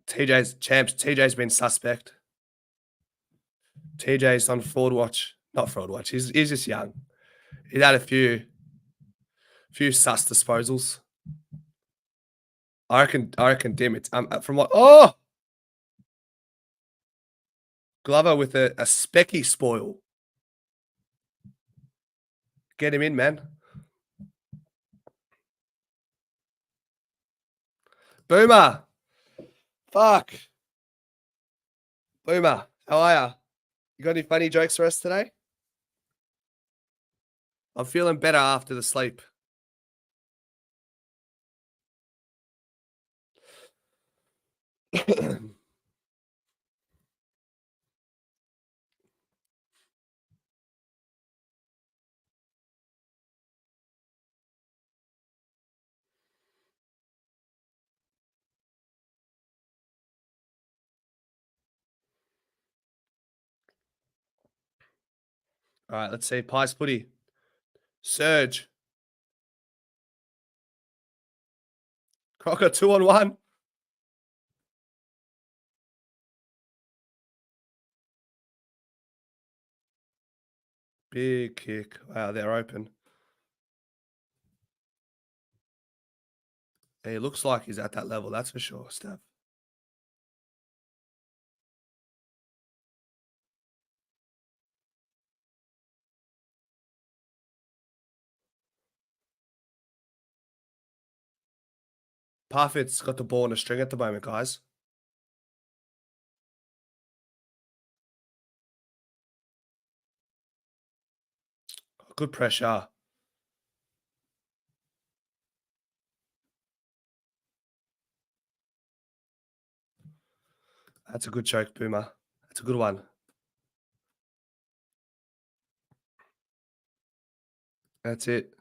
TJ's been suspect. TJ's on fraud watch. Not fraud watch. He's just young. He's had a few sus disposals. I reckon Dim. It's from what Glover with a specky spoil. Get him in, man. Boomer. Fuck. Boomer, how are ya? You got any funny jokes for us today? I'm feeling better after the sleep. All right, let's see. Pies footy. Surge. Crocker 2-on-1. Big kick. Wow, they're open. He looks like he's at that level, that's for sure, Steph. Parfit's got the ball in a string at the moment, guys. Good pressure. That's a good choke, Boomer. That's a good one. That's it.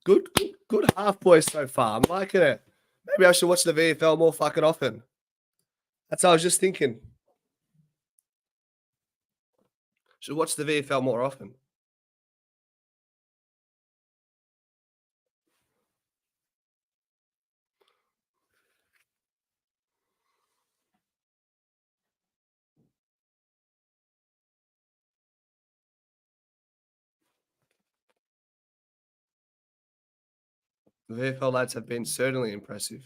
Good half, boys, so far. I'm liking it. Maybe I should watch the VFL more fucking often. That's what I was just thinking. Should watch the VFL more often. The VFL lads have been certainly impressive.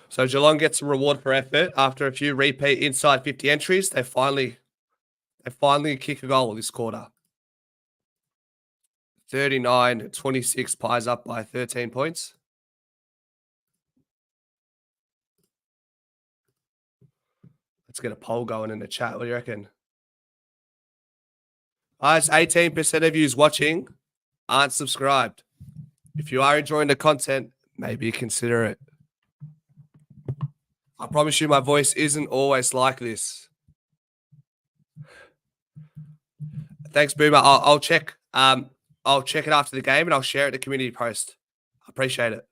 So Geelong gets a reward for effort after a few repeat inside 50 entries. They finally kick a goal this quarter. 39-26, Pies up by 13 points. Let's get a poll going in the chat. What do you reckon? Guys, 18% of you watching aren't subscribed. If you are enjoying the content, maybe consider it. I promise you my voice isn't always like this. Thanks, Boomer. I'll check. I'll check it after the game and I'll share it in the community post. I appreciate it.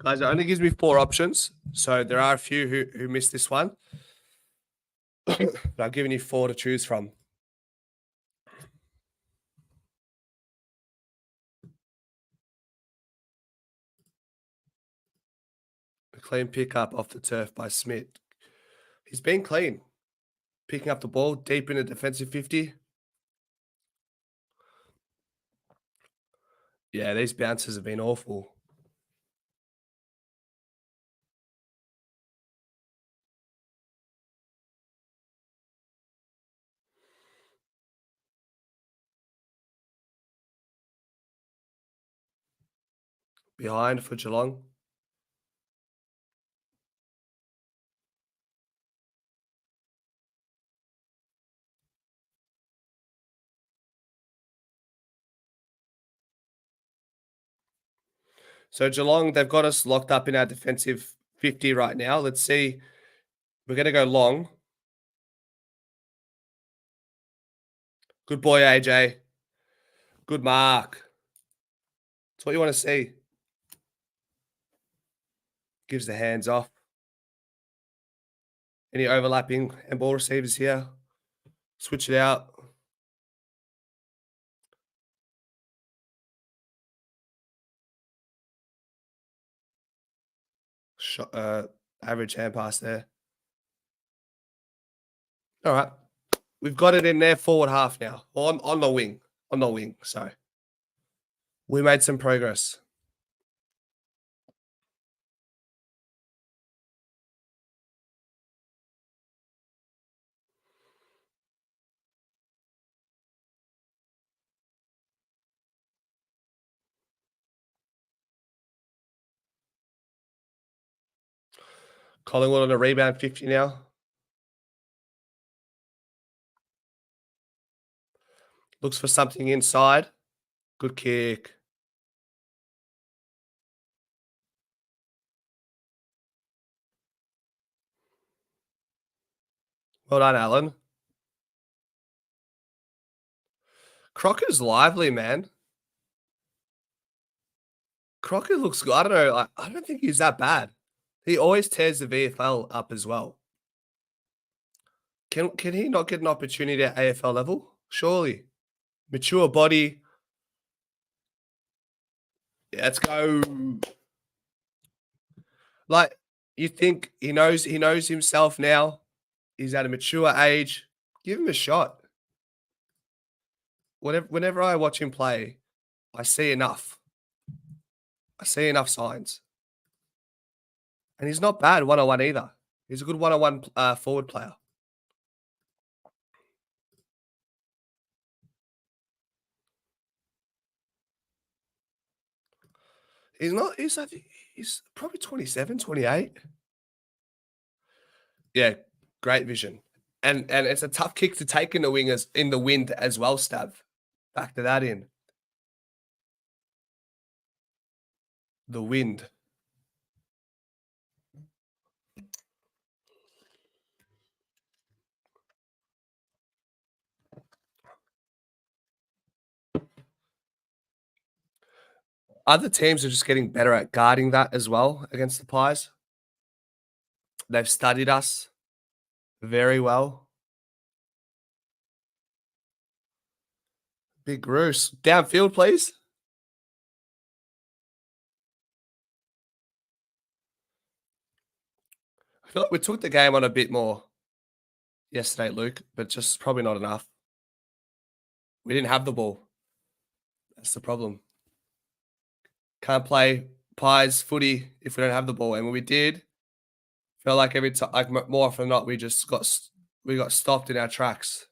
Guys, it only gives me 4 options. So there are a few who missed this one. But I've given you 4 to choose from. A clean pickup off the turf by Smith. He's been clean. Picking up the ball deep in the defensive 50. Yeah, these bounces have been awful. Behind for Geelong. So Geelong, they've got us locked up in our defensive 50 right now. Let's see. We're going to go long. Good boy, AJ. Good mark. That's what you want to see. Gives the hands off. Any overlapping handball receivers here? Switch it out. Average hand pass there. All right. We've got it in there forward half now. On the wing. On the wing. So we made some progress. Collingwood on a rebound 50 now. Looks for something inside. Good kick. Well done, Alan. Crockett's lively, man. Crockett looks good. I don't know. I don't think he's that bad. He always tears the VFL up as well. Can he not get an opportunity at AFL level? Surely. Mature body. Yeah, let's go. Like, you think he knows himself now. He's at a mature age. Give him a shot. Whenever I watch him play, I see enough. I see enough signs. And he's not bad one-on-one either. He's a good one-on-one forward player. He's not, I think he's probably 27, 28. Yeah, great vision. And it's a tough kick to take in the wingers in the wind as well, Stav. Factor that in. The wind. Other teams are just getting better at guarding that as well against the Pies. They've studied us very well. Big Roos. Downfield, please. I feel like we took the game on a bit more yesterday, Luke, but just probably not enough. We didn't have the ball. That's the problem. Can't play Pies footy if we don't have the ball. And when we did, felt like every time, like more often than not, we got stopped in our tracks.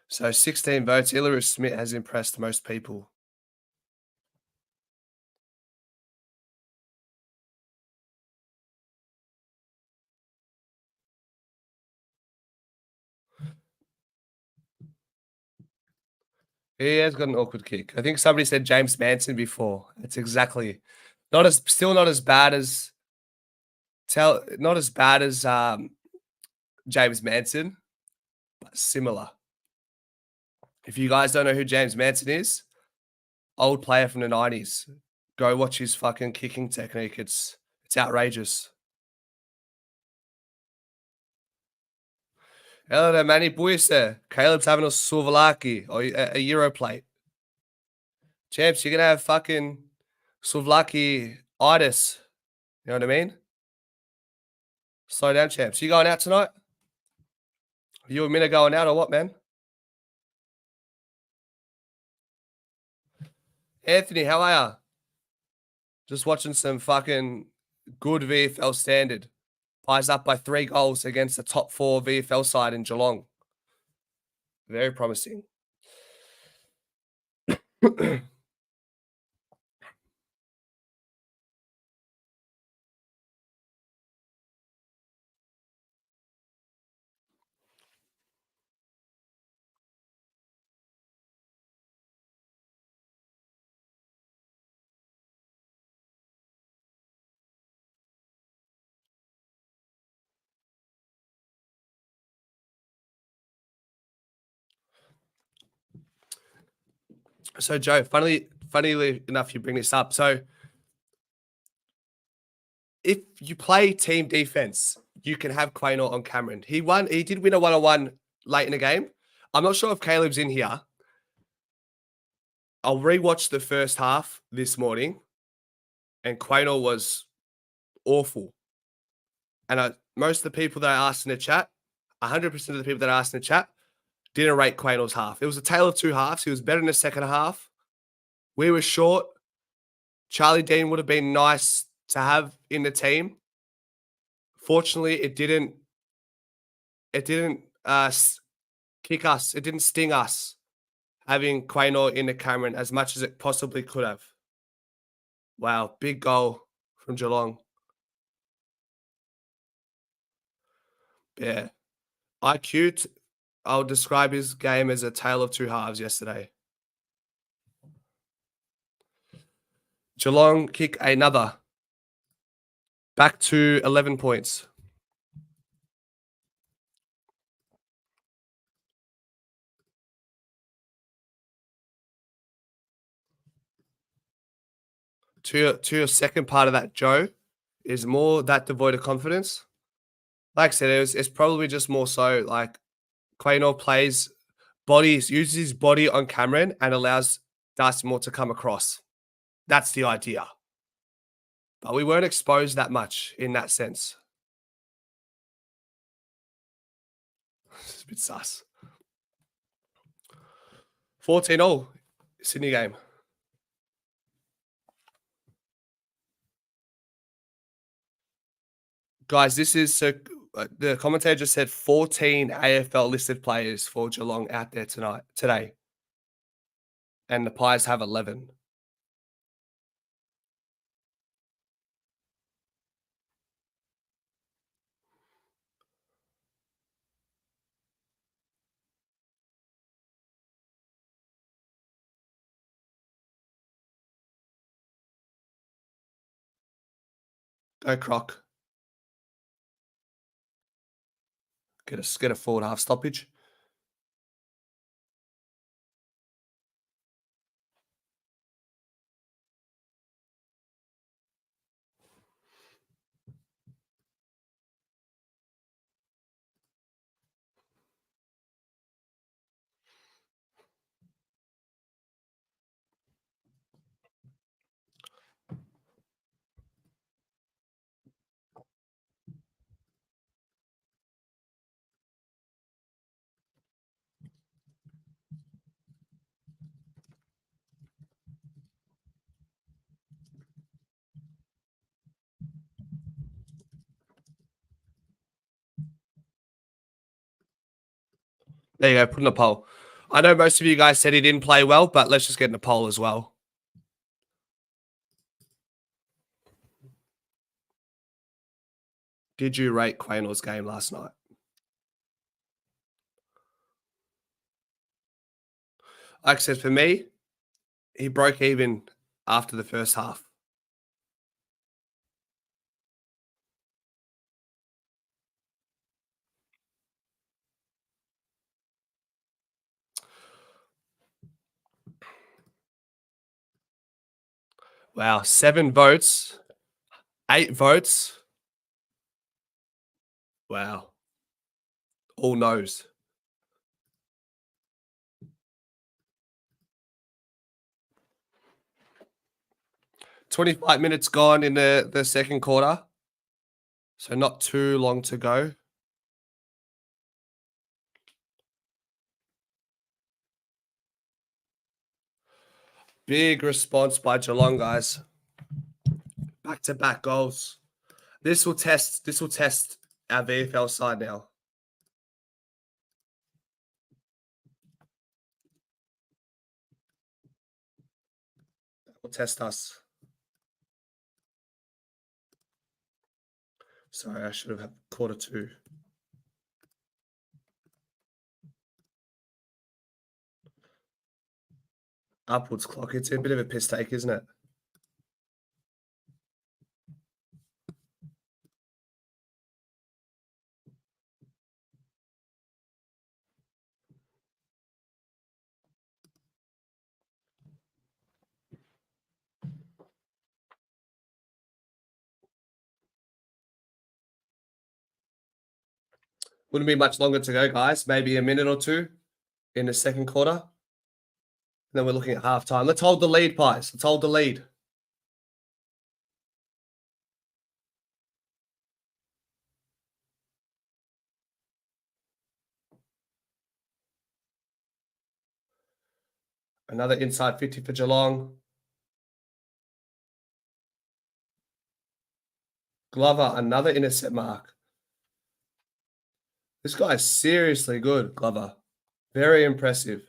So 16 votes. Illaru Smith has impressed most people. He has got an awkward kick. I think somebody said James Manson before. It's exactly not as bad as James Manson, but similar. If you guys don't know who James Manson is, old player from the 90s. Go watch his fucking kicking technique. It's outrageous. Hello there, Manny Buise. Caleb's having a souvlaki or a Euro plate. Champs, you're gonna have fucking souvlaki-itis. You know what I mean? Slow down, champs. You going out tonight? Are you and Minna going out or what, man? Anthony, how are ya? Just watching some fucking good VFL standard. Pies up by 3 goals against the top 4 VFL side in Geelong. Very promising. So, Joe, funnily enough, you bring this up. So, if you play team defense, you can have Quaynor on Cameron. He did win a 1-on-1 late in the game. I'm not sure if Caleb's in here. I'll rewatch the first half this morning, and Quaynor was awful. And most of the people that I asked in the chat, 100% of the people that I asked in the chat, didn't rate Quaynor's half. It was a tale of 2 halves. He was better in the second half. We were short. Charlie Dean would have been nice to have in the team. Fortunately, it didn't kick us. It didn't sting us having Quaynor in the Cameron as much as it possibly could have. Wow, big goal from Geelong. Yeah. IQ, I'll describe his game as a tale of 2 halves yesterday. Geelong kick another. Back to 11 points. To your second part of that, Joe, is more that devoid of confidence. Like I said, it's probably just more so like Quaynor uses his body on Cameron and allows Darcy Moore to come across. That's the idea. But we weren't exposed that much in that sense. It's a bit sus. 14-all, Sydney game. Guys, this is the commentator just said 14 AFL listed players for Geelong out there today. And the Pies have 11. Go Croc. Get a forward half stoppage. There you go, put in a poll. I know most of you guys said he didn't play well, but let's just get in a poll as well. Did you rate Quaynell's game last night? Like I said, for me, he broke even after the first half. Wow, 7 votes, 8 votes. Wow. All no's. $25 gone in the second quarter. So not too long to go. Big response by Geelong, guys. Back-to-back goals. This will test our VFL side now. That will test us. Sorry, I should have had quarter 2. Upwards clock. It's a bit of a piss take, isn't it? Wouldn't be much longer to go, guys. Maybe a minute or 2 in the second quarter. And then we're looking at halftime. Let's hold the lead, Pies. Let's hold the lead. Another inside 50 for Geelong. Glover, another intercept mark. This guy is seriously good, Glover. Very impressive.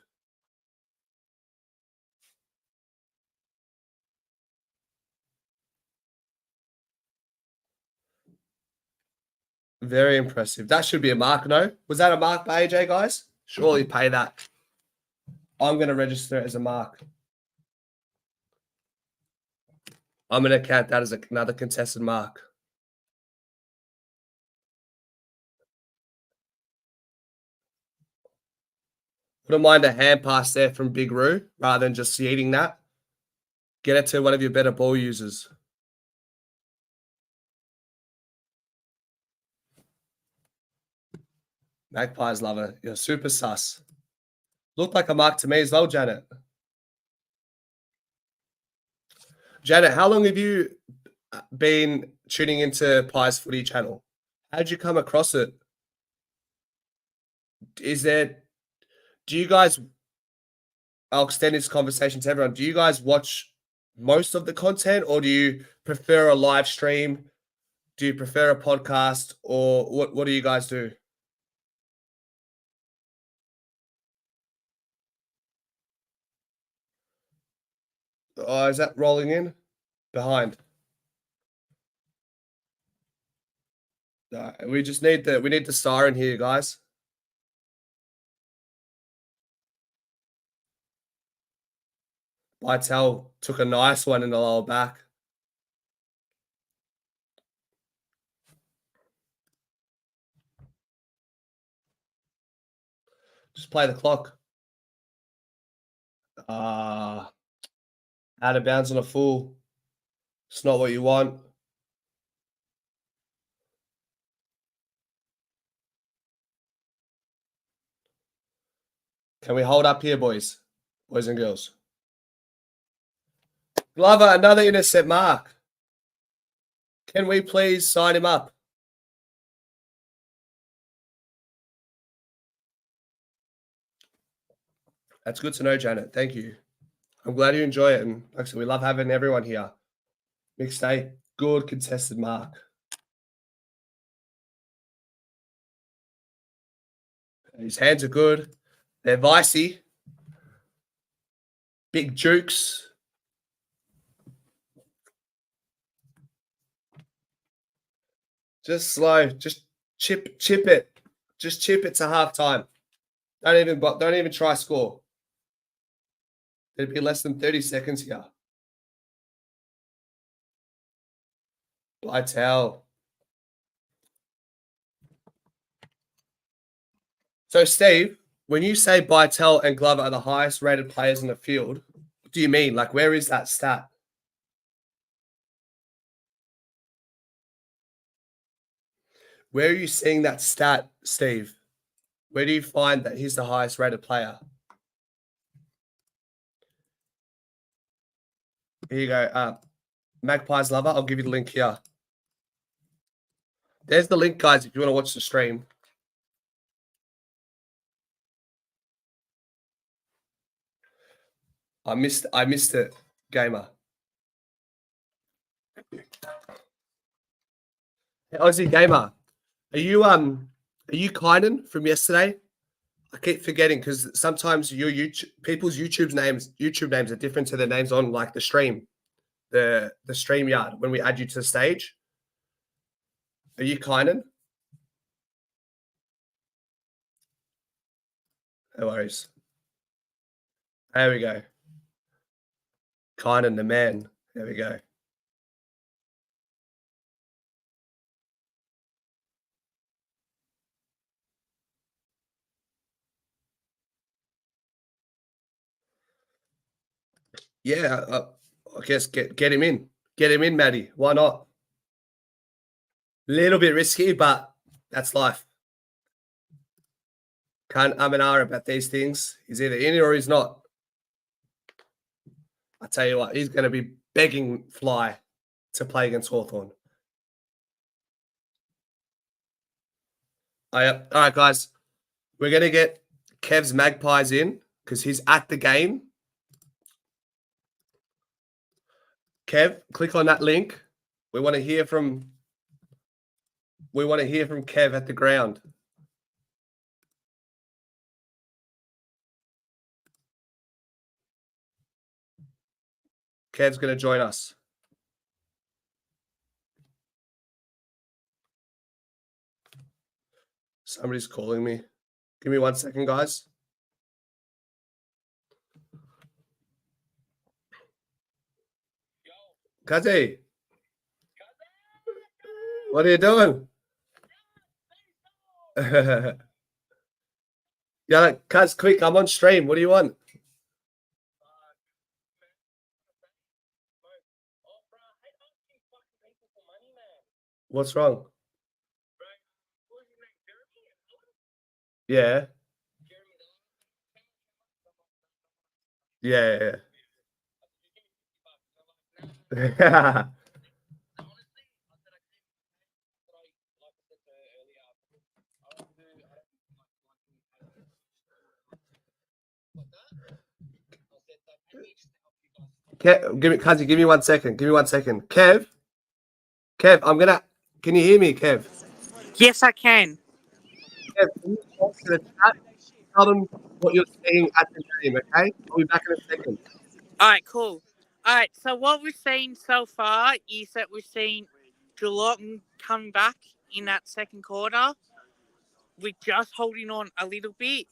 Very impressive. That should be a mark, no? Was that a mark by AJ, guys? Surely pay that. I'm going to register it as a mark. I'm going to count that as another contested mark. Wouldn't mind a hand pass there from Big Roo rather than just yeeting that. Get it to one of your better ball users. Magpies love it. You're super sus. Looked like a mark to me as well, Janet. Janet, how long have you been tuning into Pies Footy channel? How'd you come across it? do you guys, I'll extend this conversation to everyone. Do you guys watch most of the content, or do you prefer a live stream? Do you prefer a podcast, or what do you guys do? Oh, is that rolling in? Behind. We just need the siren here, guys. Vital took a nice one in the lower back. Just play the clock. Out of bounds on a full. It's not what you want. Can we hold up here, boys and girls? Glover, another intercept mark. Can we please sign him up? That's good to know, Janet. Thank you. I'm glad you enjoy it. And like I said, we love having everyone here. McStay, good contested mark. His hands are good. They're vicey. Big jukes. Just slow. Just chip it. Just chip it to halftime. Don't even try score. It'd be less than 30 seconds here. Vital. So, Steve, when you say Vital and Glover are the highest rated players in the field, what do you mean? Like, where is that stat? Where are you seeing that stat, Steve? Where do you find that he's the highest rated player? Here you go. Magpies Lover, I'll give you the link here. There's the link, guys, if you want to watch the stream. I missed it, gamer. Hey, Aussie gamer, are you Kynan from yesterday? I keep forgetting because sometimes people's YouTube names are different to their names on like the stream, the stream yard when we add you to the stage. Are you Kynan? No worries. There we go. Kynan the man. There we go. Yeah, I guess get him in. Get him in, Maddie. Why not? Little bit risky, but that's life. Can't and ahh about these things. He's either in it or he's not. I tell you what, he's going to be begging Fly to play against Hawthorn. All right, guys. We're going to get Kev's Magpies in because he's at the game. Kev, click on that link. We want to hear from Kev at the ground. Kev's going to join us. Somebody's calling me. Give me 1 second, guys. Kazi, what are you doing? Yeah, Kaz, quick, I'm on stream. What do you want? What's wrong? Yeah. Yeah. Kazi, give me 1 second. Give me 1 second. Kev, can you hear me, Kev? Yes, I can. Kev, can you talk to the chat? Tell them what you're seeing at the game, okay? I'll be back in a second. All right, cool. All right, so what we've seen so far is that we've seen Geelong come back in that second quarter. We're just holding on a little bit.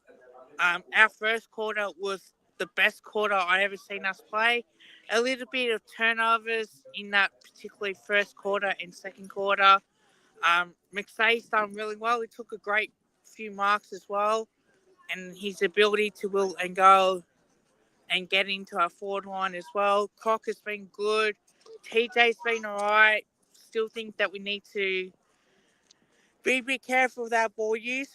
Our first quarter was the best quarter I ever seen us play. A little bit of turnovers in that particularly first quarter and second quarter. McStay's done really well. He took a great few marks as well. And his ability to will and go and get into our forward line as well. Croc has been good. TJ's been all right. Still think that we need to be a bit careful with our ball use.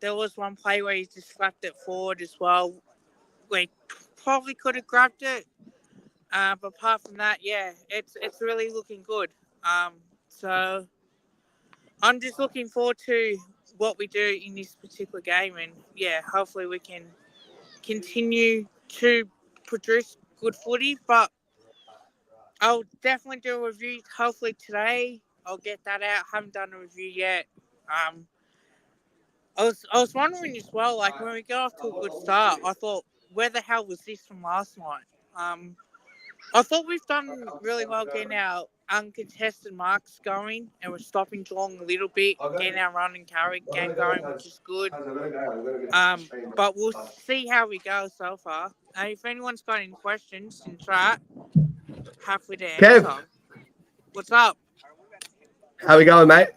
There was one play where he just slapped it forward as well. We probably could have grabbed it. But apart from that, yeah, it's really looking good. So I'm just looking forward to what we do in this particular game. And, yeah, hopefully we can continue to produce good footy, but I'll definitely do a review hopefully today. I'll get that out. Haven't done a review yet. I was wondering as well, like when we got off to a good start, I thought, where the hell was this from last night? I thought we've done really well getting our uncontested marks going, and we're stopping Geelong a little bit, getting our run and carry game going, which is good. But we'll see how we go so far. If anyone's got any questions in chat, happy to answer. Kev, What's up? how we going, mate?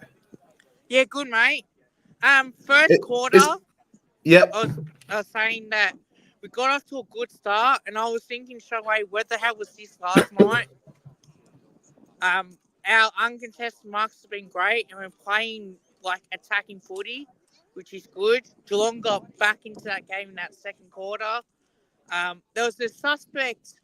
Yeah, good, mate. First quarter, Yep. I was saying that we got off to a good start, and I was thinking straight away, where the hell was this last night? Our uncontested marks have been great, and we're playing like attacking footy, which is good. Geelong got back into that game in that second quarter. There was a suspect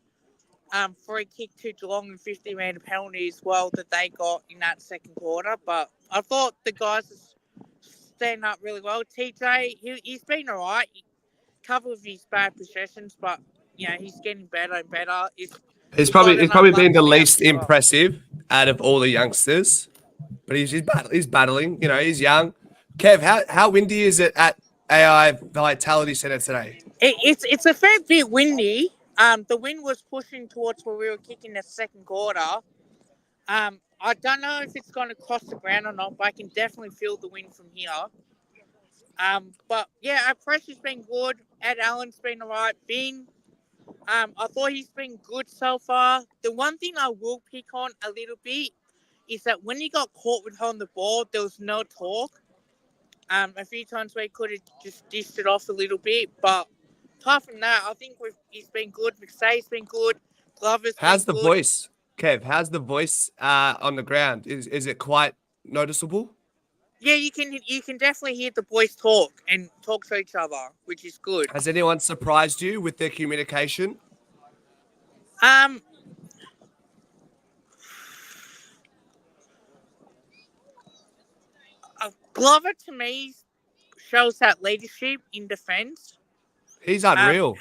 free kick to Geelong and 50-metre penalty as well that they got in that second quarter, but I thought the guys are standing up really well. TJ, he's been all right. A couple of his bad possessions, but you know he's getting better and better. He's probably been the least well. impressive out of all the youngsters, but he's battling. You know, he's young. Kev, how windy is it at AI Vitality Centre today? It's a fair bit windy. The wind was pushing towards where we were kicking the second quarter. I don't know if it's going to cross the ground or not, but I can definitely feel the wind from here. But yeah, our pressure's been good. Ed Allen's been all right. Ben, I thought he's been good so far. The one thing I will pick on a little bit is that when he got caught with holding the ball, there was no talk. A few times we could have just dished it off a little bit, but apart from that, I think he's been good. McStay's been good. Glover's How's been the good. voice, Kev? How's the voice on the ground? Is it quite noticeable? Yeah, you can definitely hear the boys talk and talk to each other, which is good. Has anyone surprised you with their communication? Glover to me shows that leadership in defence. He's unreal.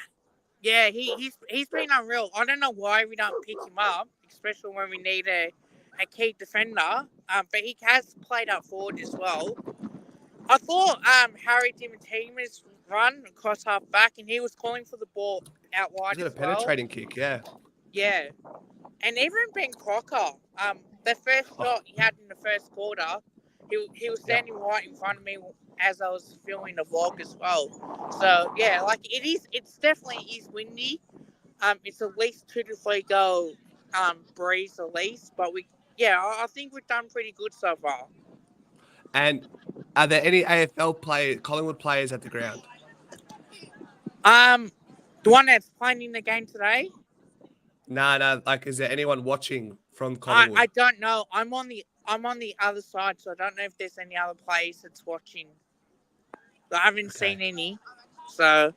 Yeah, he's been unreal. I don't know why we don't pick him up, especially when we need a key defender. But he has played up forward as well. I thought Harry Dimatima's run across half back, and he was calling for the ball out wide. He's got a penetrating kick, yeah. Yeah, and even Ben Crocker, the first shot he had in the first quarter, he was standing right in front of me as I was filming the vlog as well. So yeah, like it's definitely is windy. It's at least 2 to 3 goal breeze at least, but I think we've done pretty good so far. And are there any AFL Collingwood players at the ground? The one that's playing in the game today. No. Like, is there anyone watching from Collingwood? I don't know. I'm on the other side, so I don't know if there's any other players that's watching. I haven't seen any, so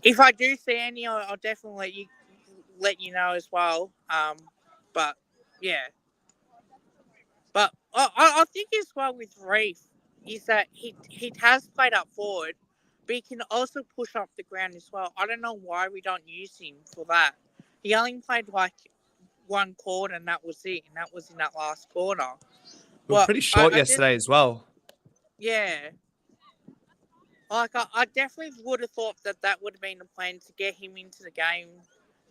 if I do see any, I'll definitely let you know as well. But yeah, but I think as well with Reef is that he has played up forward, but he can also push up the ground as well. I don't know why we don't use him for that. He only played like one quarter, and that was it. And that was in that last quarter. We were pretty short yesterday as well. Yeah. Like, I definitely would have thought that would have been the plan to get him into the game,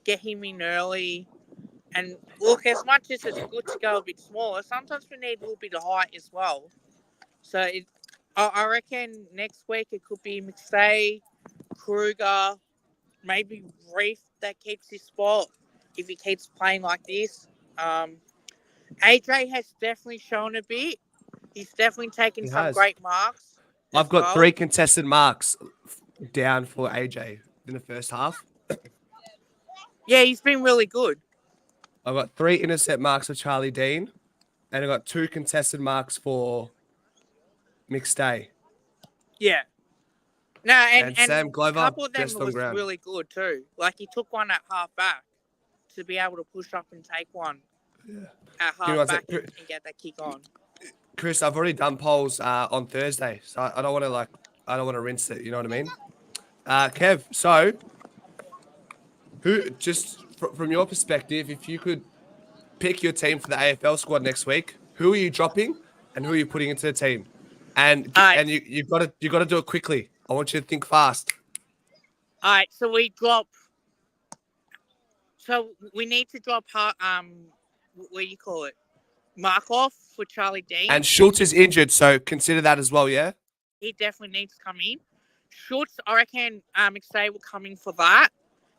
get him in early. And look, as much as it's good to go a bit smaller, sometimes we need a little bit of height as well. So I reckon next week it could be McStay, Kruger, maybe Reef that keeps his spot if he keeps playing like this. AJ has definitely shown a bit. He's definitely taken some great marks. I've got 3 contested marks down for AJ in the first half. Yeah, he's been really good. I've got 3 intercept marks for Charlie Dean, and I've got 2 contested marks for McStay. Yeah. No, and Sam Glover, a couple of them just on was ground. really good too. Like, he took one at half back to be able to push up and take one at half back and get that kick on. Chris, I've already done polls on Thursday, so I don't want to rinse it. You know what I mean? Kev, so who, just from your perspective, if you could pick your team for the AFL squad next week, who are you dropping and who are you putting into the team? And you've got to do it quickly. I want you to think fast. All right, so we drop. So we need to drop. What do you call it? Markov for Charlie Dean. And Schultz is injured, so consider that as well. Yeah. He definitely needs to come in. Schultz, I reckon McStay will come in for that.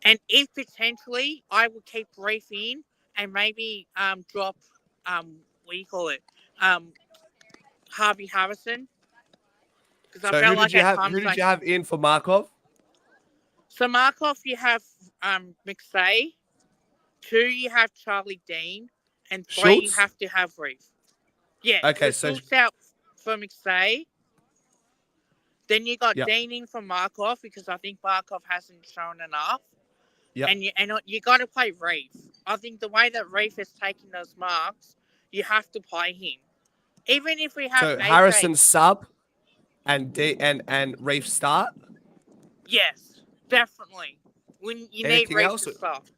And if potentially, I would keep Reef in and maybe drop what do you call it? Harvey Harrison. So who did you have in for Markov? So Markov, you have McStay. 2, you have Charlie Dean. And 3, Schultz? you have to have Reef. Yeah. Okay, so Schultz out for McStay. Then you got Yep. Dean in for Markov because I think Markov hasn't shown enough. Yep. And you got to play Reef. I think the way that Reef has taken those marks, you have to play him. Even if we have so AJ, Harrison sub and Reef start. Yes, definitely. When you Anything need Reef else? to start.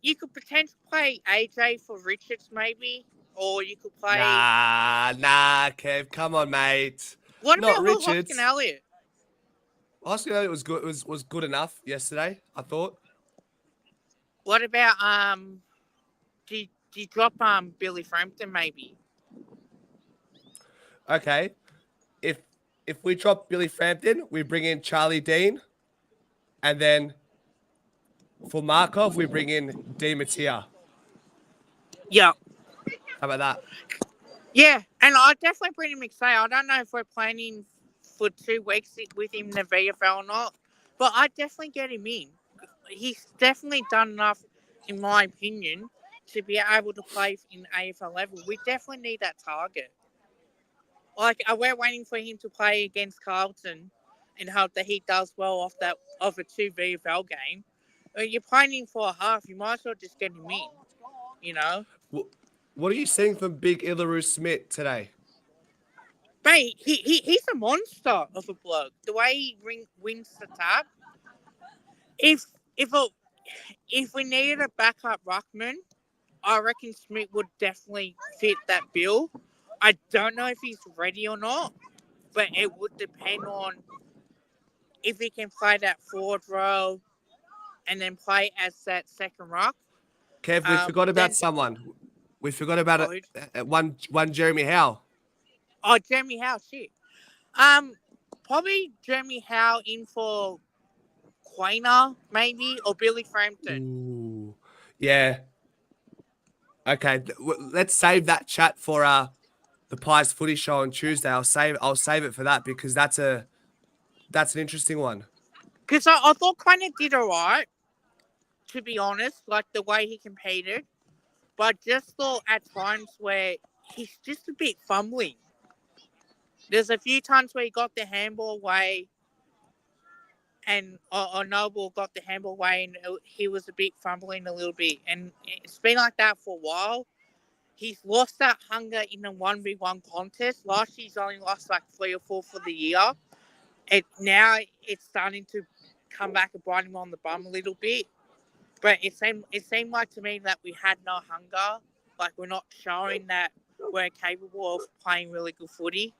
You could potentially play AJ for Richards maybe, or you could play. Nah, Kev, come on, mate. What Not about Richards. Hoskin Elliott? Oscar Elliott was good. Was good enough yesterday, I thought. What about do you drop Billy Frampton maybe? Okay. If we drop Billy Frampton, we bring in Charlie Dean, and then for Markov, we bring in Di Mattia. Yeah. How about that? Yeah, and I definitely bring him McStay. I don't know if we're planning for 2 weeks with him in the VFL or not, but I definitely get him in. He's definitely done enough, in my opinion, to be able to play in AFL level. We definitely need that target. Like, we're waiting for him to play against Carlton and hope that he does well off a 2 VFL game. You're playing him for a half. You might as well just get him in, you know? What are you seeing from Big Illaru Smith today? Mate, he's a monster of a bloke. The way he wins the tap. If we needed a backup ruckman, I reckon Smith would definitely fit that bill. I don't know if he's ready or not, but it would depend on if he can play that forward row and then play as that second ruck. Kev, we forgot about someone. We forgot about one Jeremy Howe. Oh, Jeremy Howe, shit. Probably Jeremy Howe in for Quainer, maybe, or Billy Frampton. Ooh, yeah. Okay, let's save that chat for the Pies Footy Show on Tuesday. I'll save it for that because that's an interesting one. Because I thought Quainer did all right, to be honest, like the way he competed. But I just thought at times where he's just a bit fumbling. There's a few times where he got the handball away and Noble got the handball away and he was a bit fumbling a little bit. And it's been like that for a while. He's lost that hunger in a 1v1 contest. Last year, he's only lost like 3 or 4 for the year. And now it's starting to come back and bite him on the bum a little bit. But it seemed like to me that we had no hunger. Like we're not showing that we're capable of playing really good footy.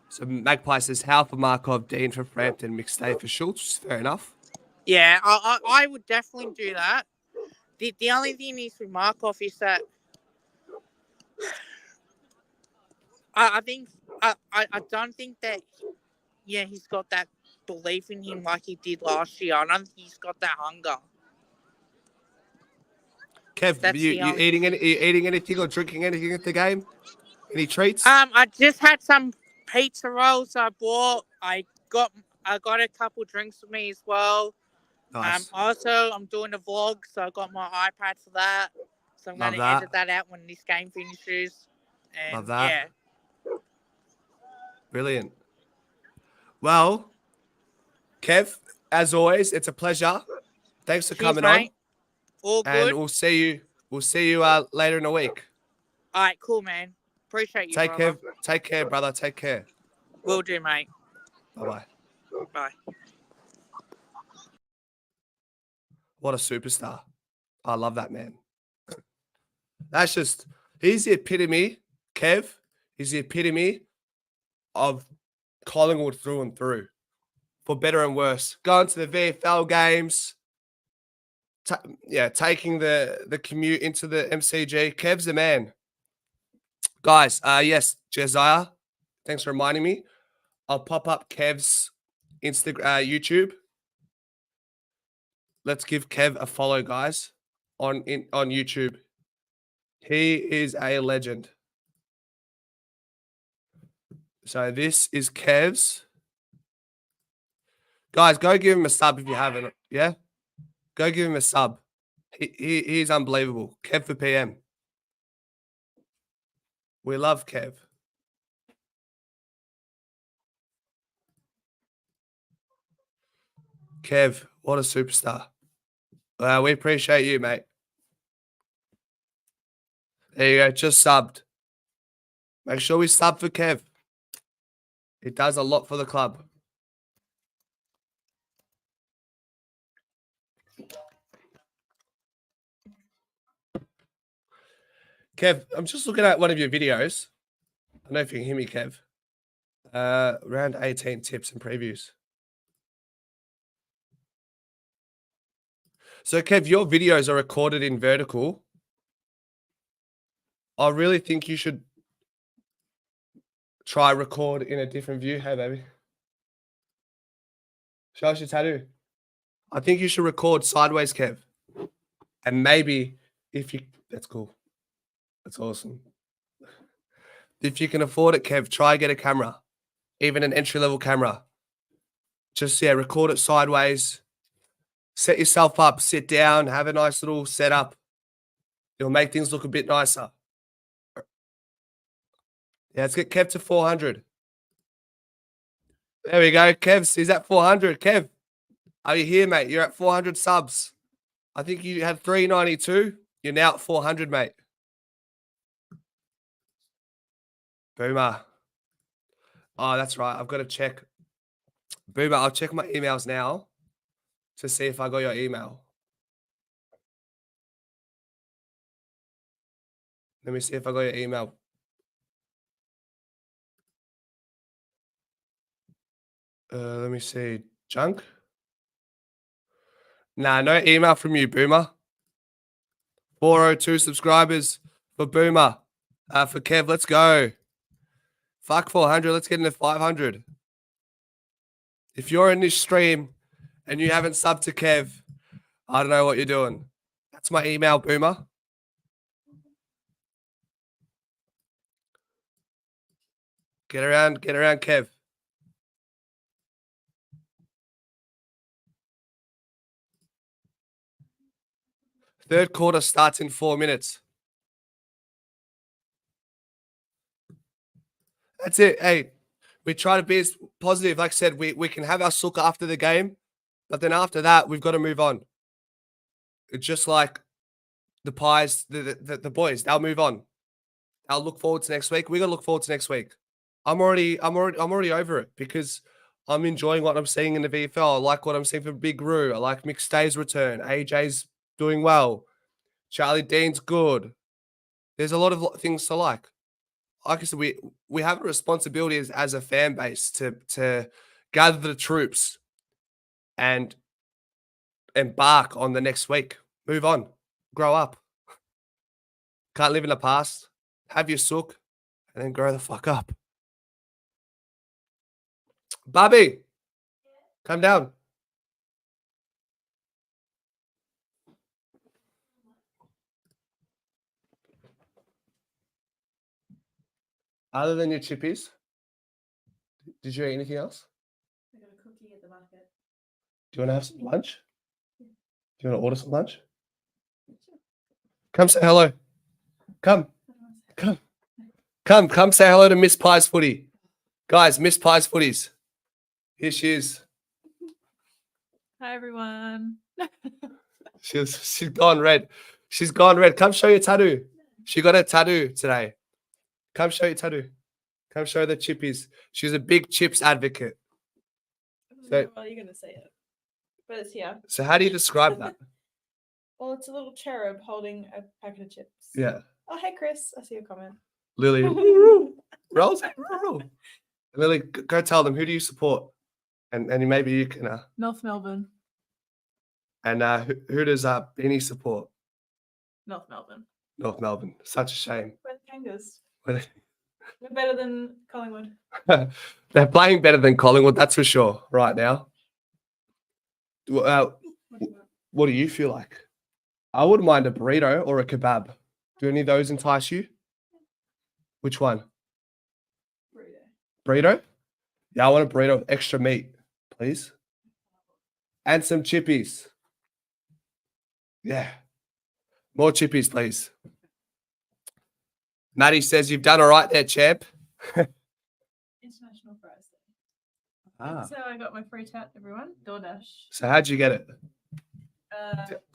So Magpie says, Howe for Markov, Dean for Frampton, McStay for Schultz. Fair enough. Yeah, I would definitely do that. The only thing is with Markov is that I don't think that he's got that belief in him like he did last year. I don't think he's got that hunger. Kev, you eating anything or drinking anything at the game? Any treats? I just had some pizza rolls I bought. I got a couple drinks with me as well. Nice. Also, I'm doing a vlog, so I got my iPad for that. So I'm going to edit that out when this game finishes. And Love that. Yeah. Brilliant. Well, Kev, as always, it's a pleasure. Thanks for coming mate. on. All good. And we'll see you later in the week. All right, cool, man. Appreciate you, brother. Take care, brother. Take care. Will do, mate. Bye-bye. Bye. What a superstar. I love that man. He's the epitome, Kev. He's the epitome of Collingwood through and through. For better and worse. Going to the VFL games. Taking the commute into the MCG. Kev's the man. Guys, yes, Josiah, thanks for reminding me. I'll pop up Kev's YouTube. Let's give Kev a follow, guys, on YouTube. He is a legend. So this is Kev's. Guys, go give him a sub if you haven't. Yeah? Go give him a sub. He's unbelievable. Kev for PM. We love Kev. Kev, what a superstar. We appreciate you, mate. There you go. Just subbed. Make sure we sub for Kev. He does a lot for the club. Kev, I'm just looking at one of your videos. I don't know if you can hear me, Kev. Round 18 tips and previews. So, Kev, your videos are recorded in vertical. I really think you should try record in a different view. Hey, baby. Show us your tattoo. I think you should record sideways, Kev. And maybe if you... That's cool. That's awesome. If you can afford it, Kev, try get a camera. Even an entry-level camera. Just, record it sideways. Set yourself up. Sit down. Have a nice little setup. It'll make things look a bit nicer. Yeah, let's get Kev to 400. There we go. He's at 400. Kev, are you here, mate? You're at 400 subs. I think you had 392. You're now at 400, mate. Boomer. Oh, that's right. I've got to check. Boomer, I'll check my emails now to see if I got your email. Let me see if I got your email. Let me see. Junk? Nah, no email from you, Boomer. 402 subscribers for Boomer. For Kev, let's go. Fuck 400. Let's get into 500. If you're in this stream and you haven't subbed to Kev, I don't know what you're doing. That's my email, Boomer. Get around, Kev. Third quarter starts in 4 minutes. That's it. Hey, we try to be as positive. Like I said, we can have our sukkah after the game, but then after that, we've got to move on. It's just like the Pies, the boys, they'll move on. I'll look forward to next week. We got to look forward to next week. I'm already over it because I'm enjoying what I'm seeing in the VFL. I like what I'm seeing from Big Roo. I like McStay's return. AJ's doing well. Charlie Dean's good. There's a lot of things to like. Like I said, we have a responsibility as a fan base to gather the troops and embark on the next week. Move on. Grow up. Can't live in the past. Have your sook and then grow the fuck up. Bobby, come down. Other than your chippies, did you eat anything else? I got a cookie at the market. Do you want to have some lunch? Do you want to order some lunch? Come say hello. Come. Come say hello to Miss Pies Footy. Guys, Miss Pies Footies. Here she is. Hi everyone. She's gone red. She's gone red. Come show your tattoo. She got a tattoo today. Come show your tattoo. Come show the chippies. She's a big chips advocate. So- Well, you're gonna say it, but it's here. So how do you describe that? Well, it's a little cherub holding a packet of chips. Yeah. Oh, hey Chris, I see your comment. Lily. Rolls. Lily, go tell them, who do you support? And maybe you can. North Melbourne. And who does Beanie support? North Melbourne. North Melbourne. Such a shame. We're the Kangas. Well, We're better than Collingwood. They're playing better than Collingwood, that's for sure, right now. What do you feel like? I wouldn't mind a burrito or a kebab. Do any of those entice you? Which one? Burrito? Yeah, I want a burrito with extra meat, please. And some chippies. Yeah. More chippies, please. Maddie says you've done all right there, champ. International Fries Day. Ah. So I got my free tat, everyone. DoorDash. So how'd you get it?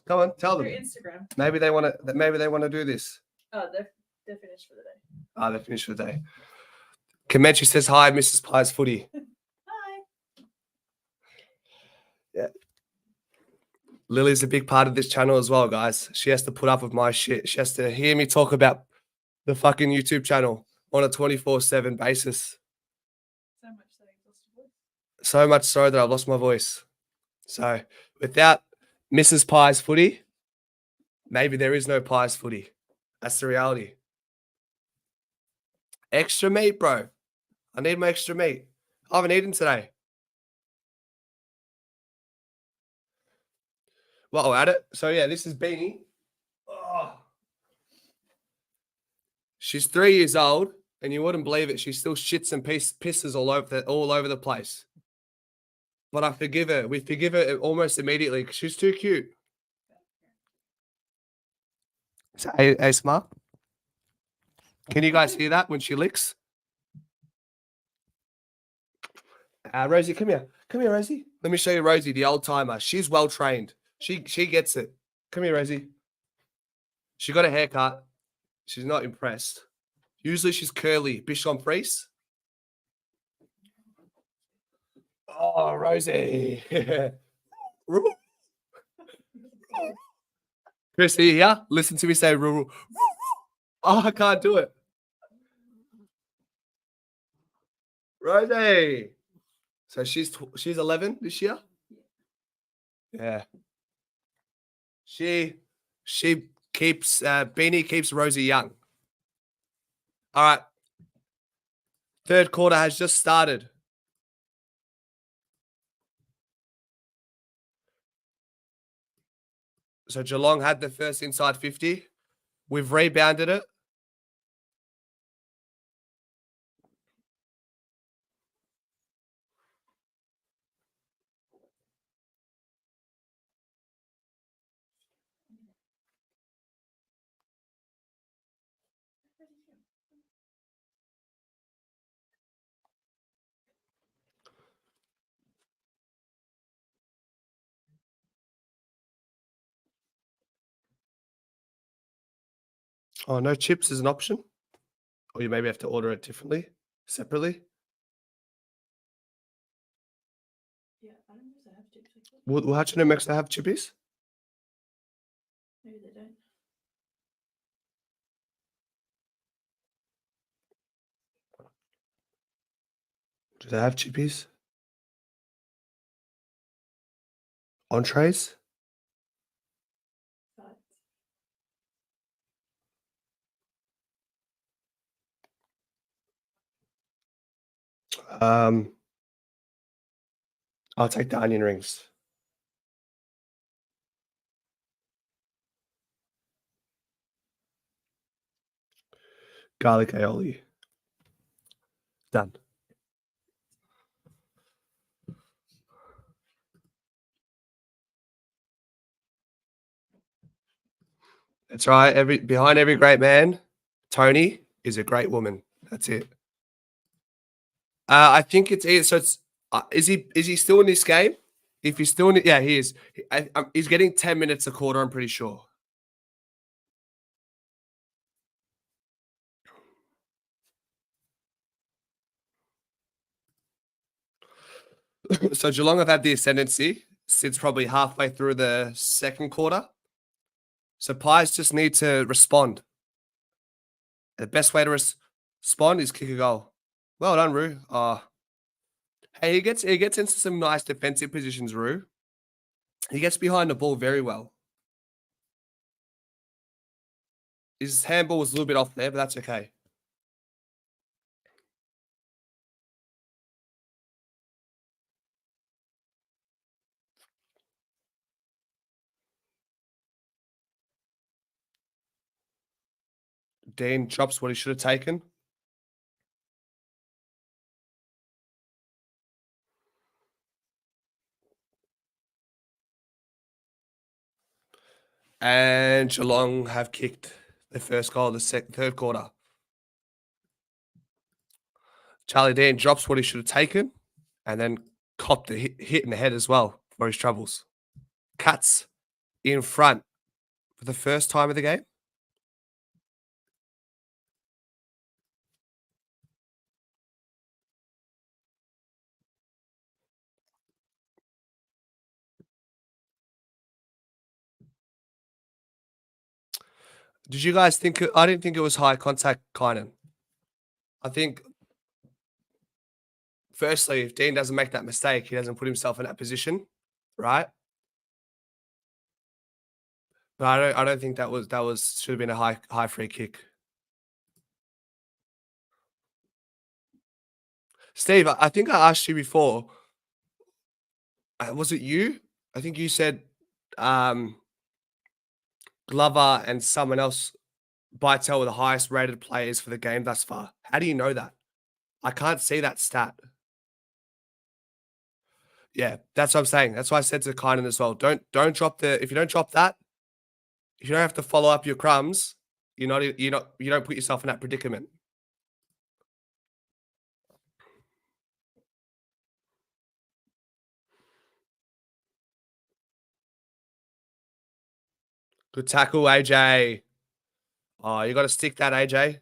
Come on, tell them. Through Instagram. Maybe they want to. Maybe they want to do this. Oh, they're finished for the day. Ah, they're finished for the day. Comanche says hi, Mrs. Pies Footy. Hi. Yeah. Lily's a big part of this channel as well, guys. She has to put up with my shit. She has to hear me talk about the fucking YouTube channel on a 24/7 basis. So much so you lost your voice. So much so that I've lost my voice. So without Mrs. Pies Footy, maybe there is no Pies Footy. That's the reality. Extra meat, bro. I need my extra meat. I haven't eaten today. Well, at it. So yeah, this is Beanie. Oh. She's 3 years old, and you wouldn't believe it. She still shits and pisses all over the place. But I forgive her. We forgive her almost immediately because she's too cute. So, hey, Smart. Can you guys hear that when she licks? Rosie, come here. Come here, Rosie. Let me show you Rosie, the old timer. She's well trained. She gets it. Come here, Rosie. She got a haircut. She's not impressed. Usually she's curly. Bichon Frise. Oh, Rosie. Chris, are you here? Listen to me say roo. Oh, I can't do it. Rosie. So she's 11 this year? Yeah. She keeps Beanie keeps Rosie young. All right. Third quarter has just started. So Geelong had the first inside 50. We've rebounded it. Oh, no chips is an option? Or you maybe have to order it differently, separately? chips. I thought. Will H&M McStay have chippies? Maybe they don't. Do they have chippies? Entrees? Sides. I'll take the onion rings. Garlic aioli. Done. That's right. Behind every great man, Tony is a great woman. That's it. I think it's either. So it's is he still in this game? If he's still in it, yeah, he is. He's getting 10 minutes a quarter. I'm pretty sure. So Geelong have had the ascendancy since probably halfway through the second quarter. So Pies just need to respond. The best way to respond is kick a goal. Well done, Roo. Hey, he gets into some nice defensive positions, Roo. He gets behind the ball very well. His handball was a little bit off there, but that's okay. Dean drops what he should have taken. And Geelong have kicked the first goal of the third quarter. Charlie Dean drops what he should have taken and then copped the hit in the head as well for his troubles. Cats in front for the first time of the game. Did you guys think? I didn't think it was high contact, Kynan. I think, firstly, if Dean doesn't make that mistake, he doesn't put himself in that position, right? But I don't think that should have been a high free kick. Steve, I think I asked you before. Was it you? I think you said Glover and someone else Bytel were the highest rated players for the game thus far. How do you know that? I can't see that stat. Yeah, that's what I'm saying. That's why I said to Kynan as well. Don't drop if you don't drop that, if you don't have to follow up your crumbs, you don't put yourself in that predicament. Good tackle, AJ. Oh, you got to stick that, AJ.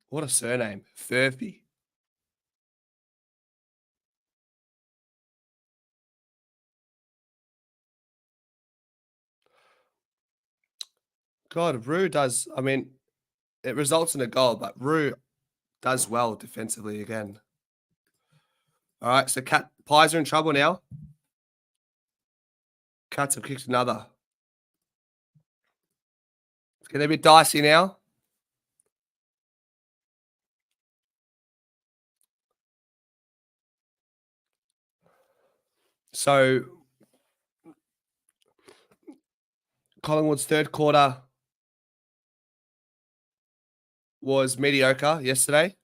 What a surname, Furphy. God, Rue does. I mean, it results in a goal, but Rue does well defensively again. All right, so Pies are in trouble now. Cats have kicked another. It's getting a bit dicey now. So Collingwood's third quarter was mediocre yesterday.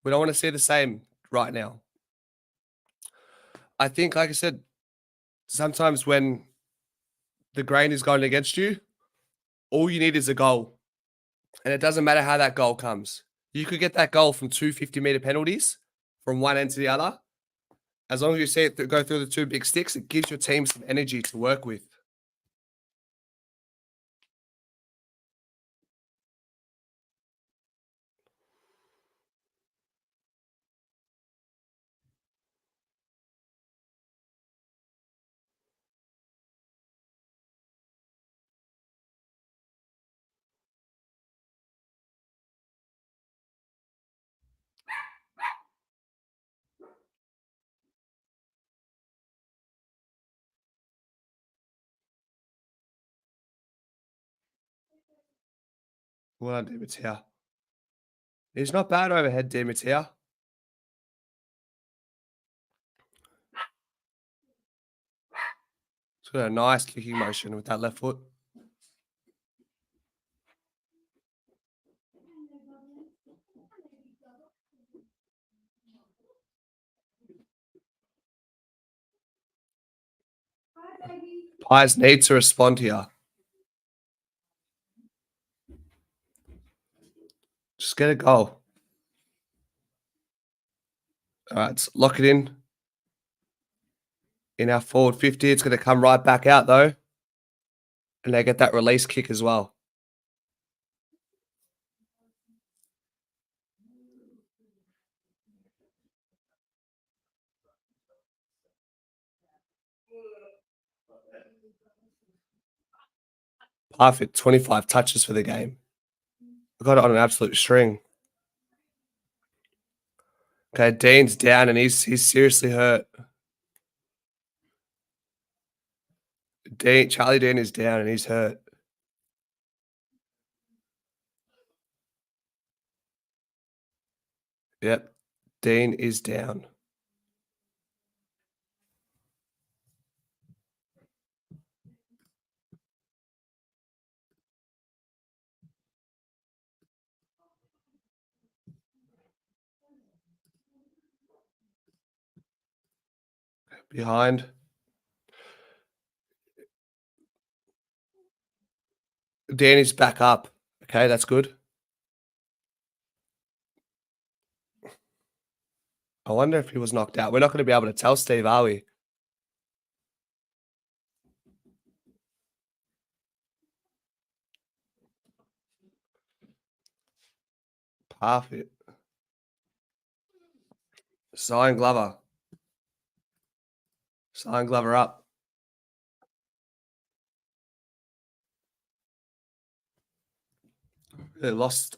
We don't want to see the same right now. I think, like I said, sometimes when the grain is going against you, all you need is a goal. And it doesn't matter how that goal comes. You could get that goal from 2 50-meter penalties from one end to the other. As long as you see it go through the two big sticks, it gives your team some energy to work with. Well done, Dimitir. He's not bad overhead, Dimitir. He's got a nice kicking motion with that left foot. Pies need to respond here. Just get a goal. All right, let's lock it in. In our forward 50, it's going to come right back out though. And they get that release kick as well. Perfect. 25 touches for the game. We got it on an absolute string. Okay, Dean's down and he's seriously hurt. Charlie Dean is down and he's hurt. Yep, Dean is down. Behind. Danny's back up. Okay, that's good. I wonder if he was knocked out. We're not going to be able to tell, Steve, are we? Perfect. Sign Glover. Sign Glover up. Really lost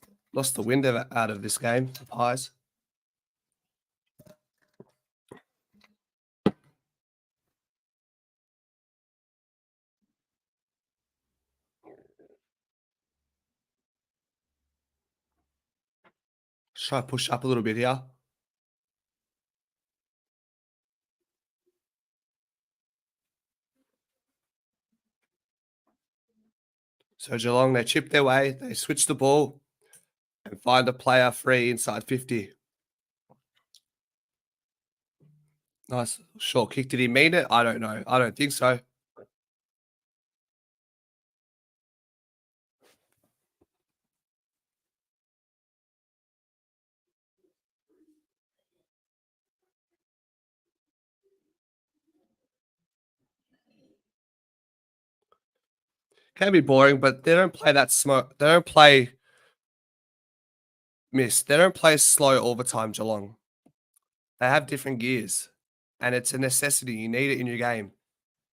the wind out of this game, the Pies. Let's try to push up a little bit here. So Geelong, they chip their way, they switch the ball and find a player free inside 50. Nice short kick. Did he mean it? I don't know. I don't think so. Can be boring, but they don't play that smart. They don't play They don't play slow all the time, Geelong. They have different gears, and it's a necessity. You need it in your game.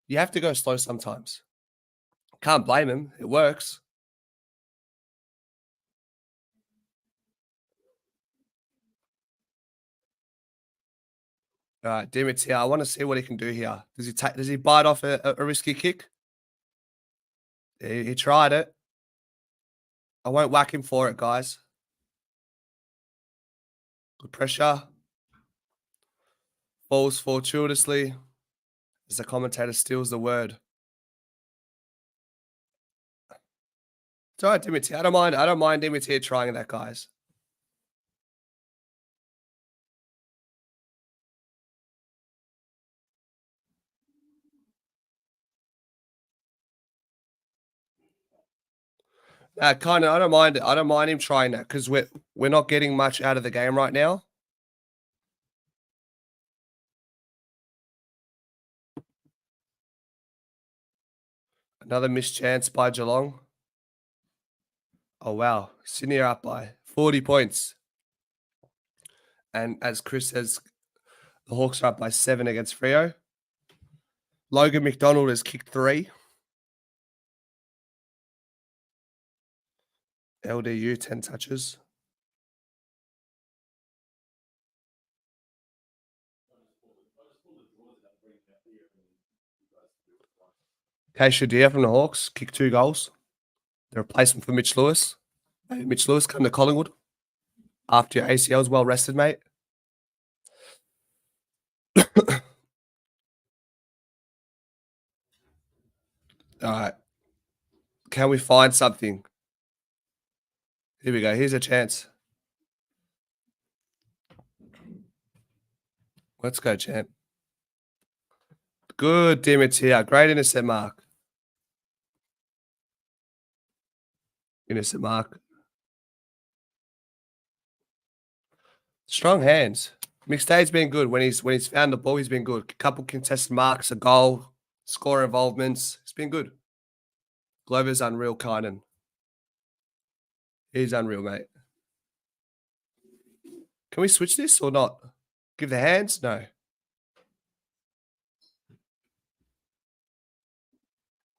You have to go slow sometimes. Can't blame them. It works. All right, Dimitir, I want to see what he can do here. Does he bite off a risky kick? He tried it. I won't whack him for it, guys. Good pressure. Falls fortuitously as the commentator steals the word. It's all right, Dimitir. I don't mind Dimitir trying that, guys. I don't mind it. I don't mind him trying that because we're not getting much out of the game right now. Another missed chance by Geelong. Oh, wow. Sydney are up by 40 points. And as Chris says, the Hawks are up by 7 against Freo. Logan McDonald has kicked 3. LDU 10 touches. Keisha Dia from the Hawks kicked 2 goals. The replacement for Mitch Lewis. Hey, Mitch Lewis, come to Collingwood after your ACL's well rested, mate. All right. Can we find something? Here we go. Here's a chance. Let's go, champ. Good, Dimitir. Great intercept mark. Innocent mark. Strong hands. McStay's been good when he's found the ball. He's been good. A couple contested marks, a goal, score involvements. It's been good. Glover's unreal, Kynan. He's unreal, mate. Can we switch this or not? Give the hands? No.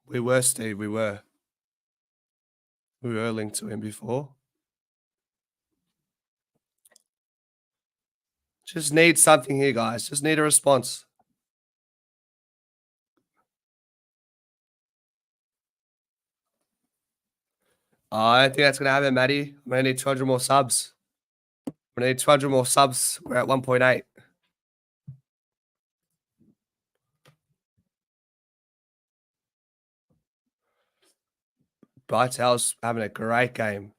We were, Steve. We were. We were linked to him before. Just need something here, guys. Just need a response. I don't think that's going to happen, Matty. I'm going to need 200 more subs. We need 200 more subs. We're at 1.8. Bytel's having a great game.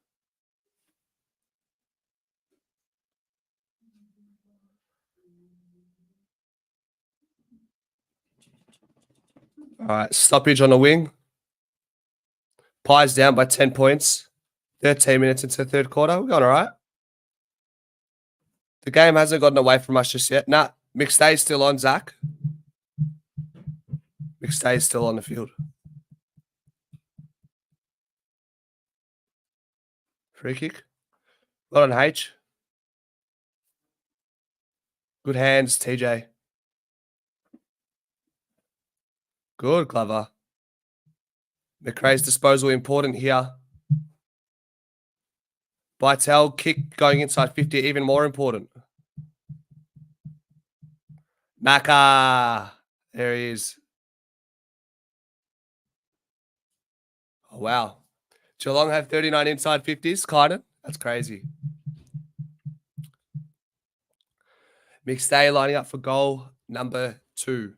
All right, stoppage on the wing. Pies down by 10 points. 13 minutes into the third quarter. We're going all right. The game hasn't gotten away from us just yet. Nah, McStay's still on, Zach. McStay's still on the field. Free kick. Well on H. Good hands, TJ. Good, Glover. McRae's disposal important here. Bytel kick going inside 50, even more important. Macca. There he is. Oh, wow. Geelong have 39 inside 50s, Kynan. That's crazy. McStay lining up for goal number 2.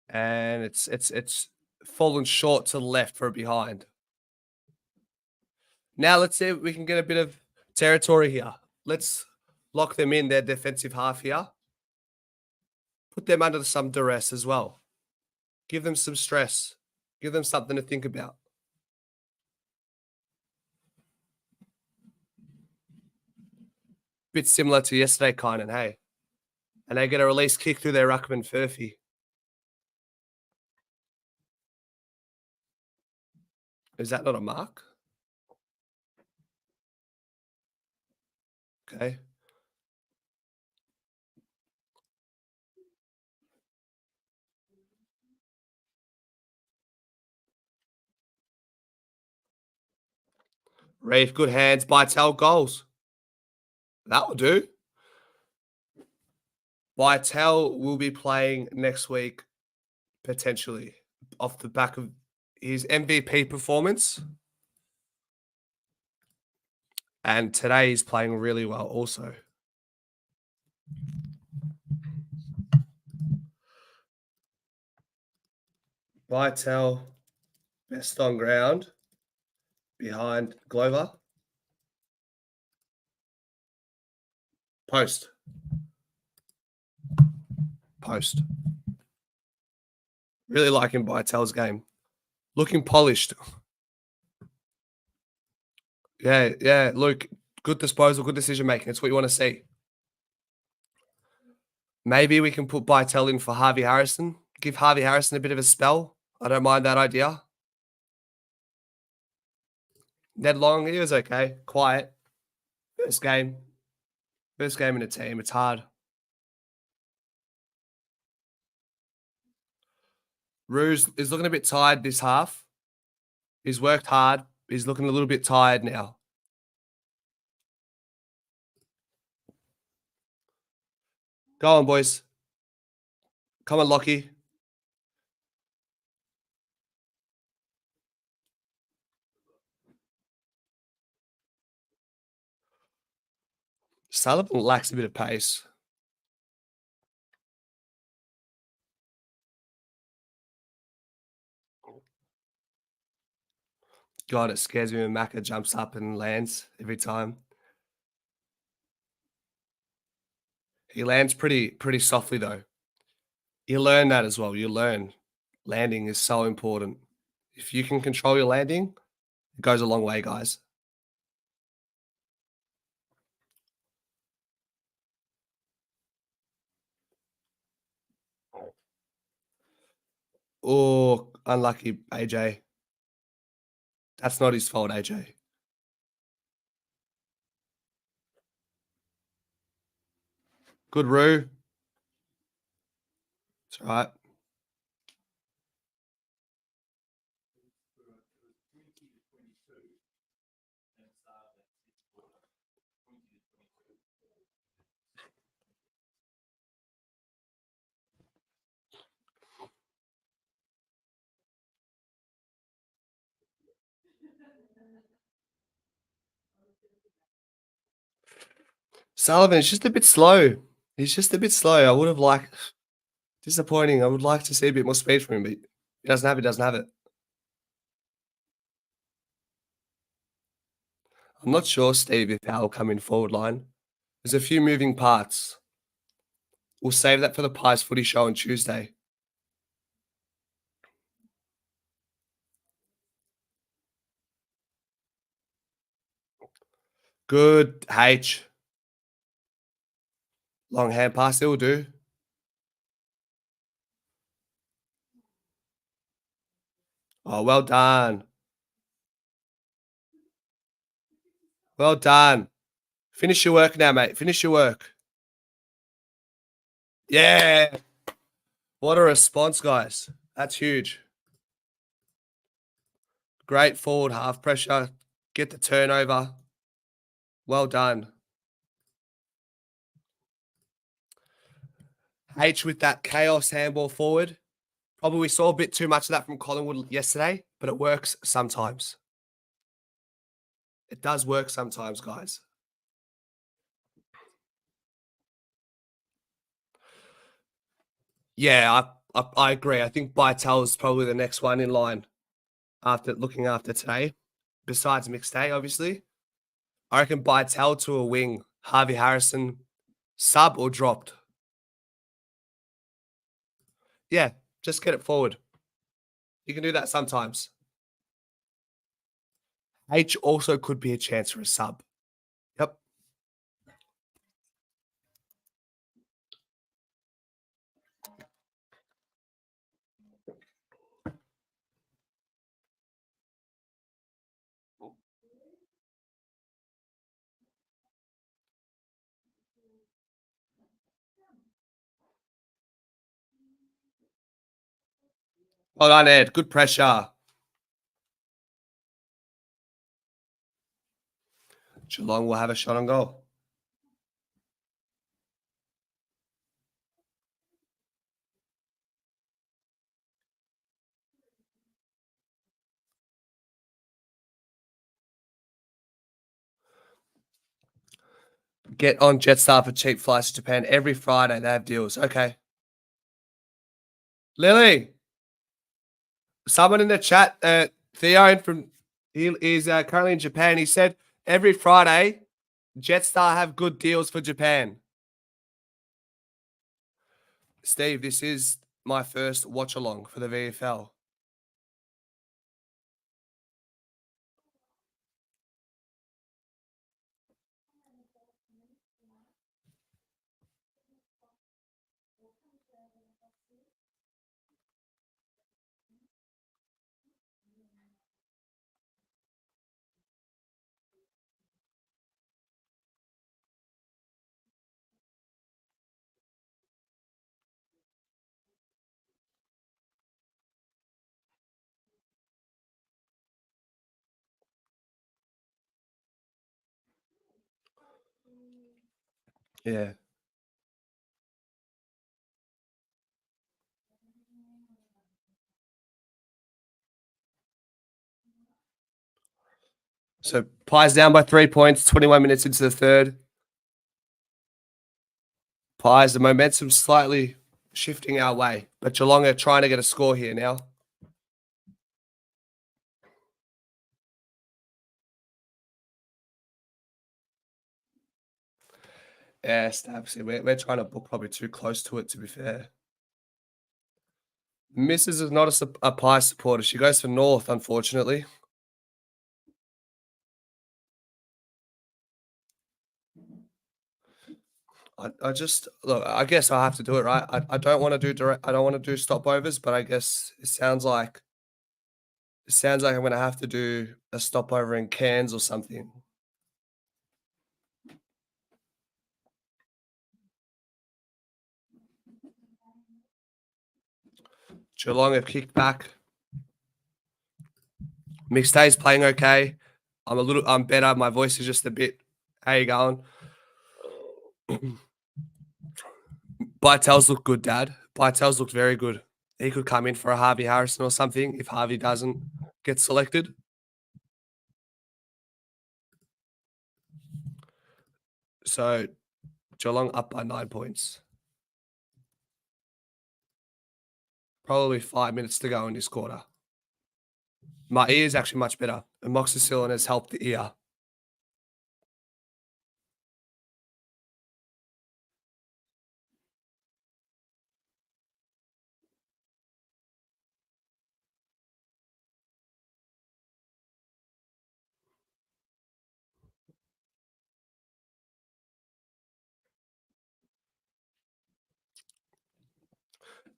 And it's fallen short to the left for a behind. Now let's see if we can get a bit of territory here. Let's lock them in their defensive half here. Put them under some duress as well. Give them some stress. Give them something to think about. Bit similar to yesterday, Kynan, hey? And they get a release kick through their ruckman, Furphy. Is that not a mark? Okay. Reef, good hands. Bytel, goals. That will do. Bytel will be playing next week, potentially, off the back of his MVP performance. And today he's playing really well also. Bytel, best on ground, behind Glover. Post. Really liking Bytel's game. Looking polished. Yeah, Luke. Good disposal, good decision making. It's what you want to see. Maybe we can put Bytel in for Harvey Harrison. Give Harvey Harrison a bit of a spell. I don't mind that idea. Ned Long, he was okay. Quiet. First game. First game in a team. It's hard. Ruse is looking a bit tired this half. He's worked hard. He's looking a little bit tired now. Go on, boys. Come on, Lockie. Sullivan lacks a bit of pace. God, it scares me when Macca jumps up and lands every time. He lands pretty softly though. You learn that as well. You learn landing is so important. If you can control your landing, it goes a long way, guys. Oh, unlucky, AJ. That's not his fault, AJ. Good, Roo. It's all right. Sullivan is just a bit slow. He's just a bit slow. I would have liked... Disappointing. I would like to see a bit more speed from him, but he doesn't have it. Doesn't have it. I'm not sure, Steve, if Al will come in forward line. There's a few moving parts. We'll save that for the Pies footy show on Tuesday. Good, H. Long hand pass, it will do. Oh, well done. Well done. Finish your work now, mate. Finish your work. Yeah. What a response, guys. That's huge. Great forward half pressure. Get the turnover. Well done. H with that chaos handball forward. Probably we saw a bit too much of that from Collingwood yesterday, but it works sometimes. It does work sometimes, guys. Yeah, I agree. I think Bytel is probably the next one in line after looking after today, besides McStay, obviously. I reckon Bytel to a wing, Harvey Harrison, sub or dropped. Yeah, just get it forward. You can do that sometimes. H also could be a chance for a sub. Yep. Well done, Ed. Good pressure. Geelong will have a shot on goal. Get on Jetstar for cheap flights to Japan every Friday. They have deals. Okay. Lily, someone in the chat, Theo he is currently in Japan. He said every Friday, Jetstar have good deals for Japan. Steve, this is my first watch along for the VFL. Yeah. So Pies down by 3 points, 21 minutes into the third. Pies, the momentum slightly shifting our way, but Geelong are trying to get a score here now. Yeah, Stabs. We're trying to book probably too close to it, to be fair. Mrs. is not a Pies supporter. She goes for North, unfortunately. I just look. I guess I have to do it, right? I don't want to do direct. I don't want to do stopovers, but I guess it sounds like I'm going to have to do a stopover in Cairns or something. Geelong have kicked back. McStay's playing okay. I'm better. My voice is just a bit. How you going? Bytel's look good, Dad. Bytel's looked very good. He could come in for a Harvey Harrison or something if Harvey doesn't get selected. So Geelong up by 9 points. Probably 5 minutes to go in this quarter. My ear is actually much better. Amoxicillin has helped the ear.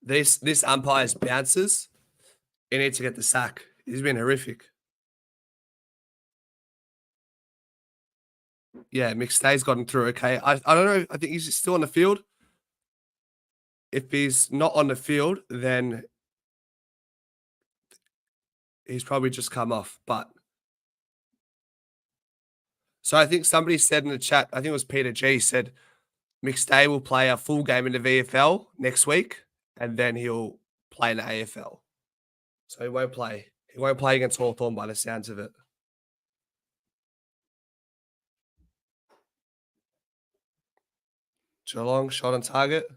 This umpire's bounces. He needs to get the sack. He's been horrific. Yeah, McStay's gotten through okay. I don't know. I think he's still on the field. If he's not on the field, then he's probably just come off. But so I think somebody said in the chat, I think it was Peter G, said McStay will play a full game in the VFL next week, and then he'll play in the AFL. So he won't play. He won't play against Hawthorn by the sounds of it. Geelong shot on target.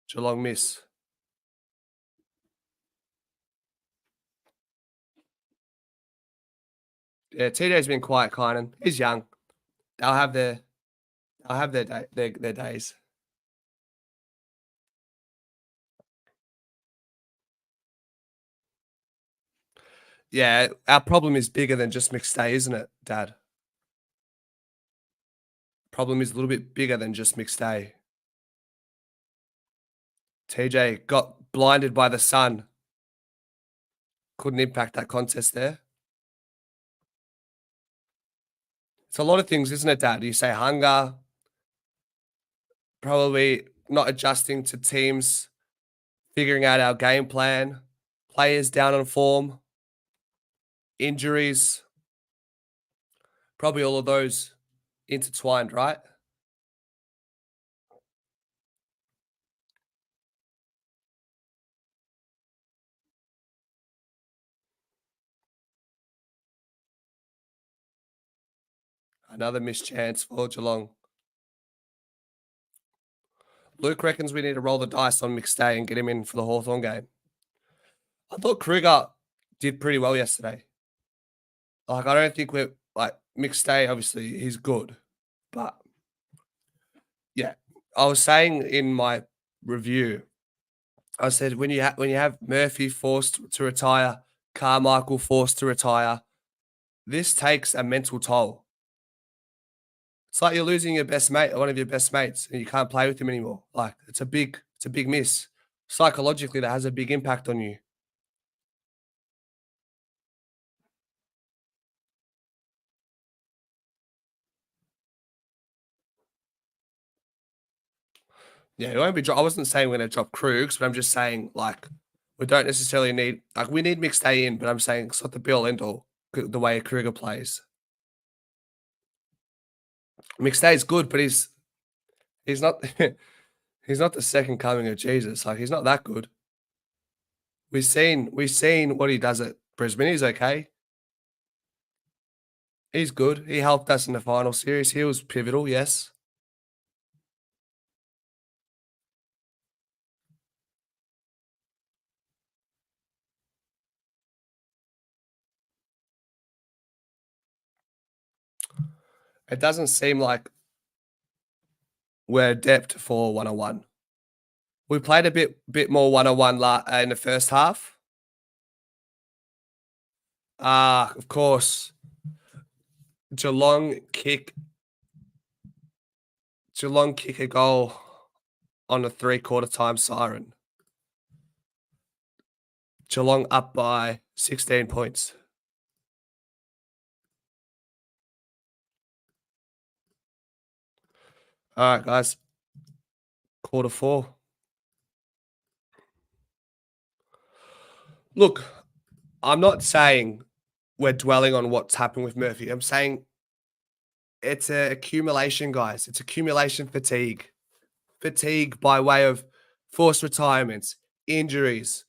Geelong miss. Yeah, TJ's been quiet, Kynan. He's young. They'll have their days. Yeah, our problem is bigger than just McStay, isn't it, Dad? Problem is a little bit bigger than just McStay. TJ got blinded by the sun. Couldn't impact that contest there. It's a lot of things, isn't it, Dad? You say hunger, probably not adjusting to teams, figuring out our game plan, players down on form, injuries, probably all of those intertwined, right? Another missed chance for Geelong. Luke reckons we need to roll the dice on McStay and get him in for the Hawthorn game. I thought Kruger did pretty well yesterday. Like, I don't think we're like McStay, obviously, he's good. But yeah, I was saying in my review, I said when you have Murphy forced to retire, Carmichael forced to retire, this takes a mental toll. It's like you're losing your best mate, one of your best mates, and you can't play with him anymore. Like it's a big miss. Psychologically, that has a big impact on you. Yeah, it won't be. I wasn't saying we're going to drop Krugs, but I'm just saying like we don't necessarily need we need McStay in, but I'm saying it's not the be all end all the way Kruger plays. McStay's good, but he's not he's not the second coming of Jesus. Like, he's not that good. We've seen what he does at Brisbane. He's okay. He's good. He helped us in the final series. He was pivotal, yes. It doesn't seem like we're adept for one-on-one. We played a bit more one-on-one in the first half. Of course, Geelong kick a goal on a 3/4 time siren. Geelong up by 16 points. All right, guys. Quarter 4. Look, I'm not saying we're dwelling on what's happened with Murphy. I'm saying it's an accumulation, guys. It's accumulation fatigue. Fatigue by way of forced retirements, injuries,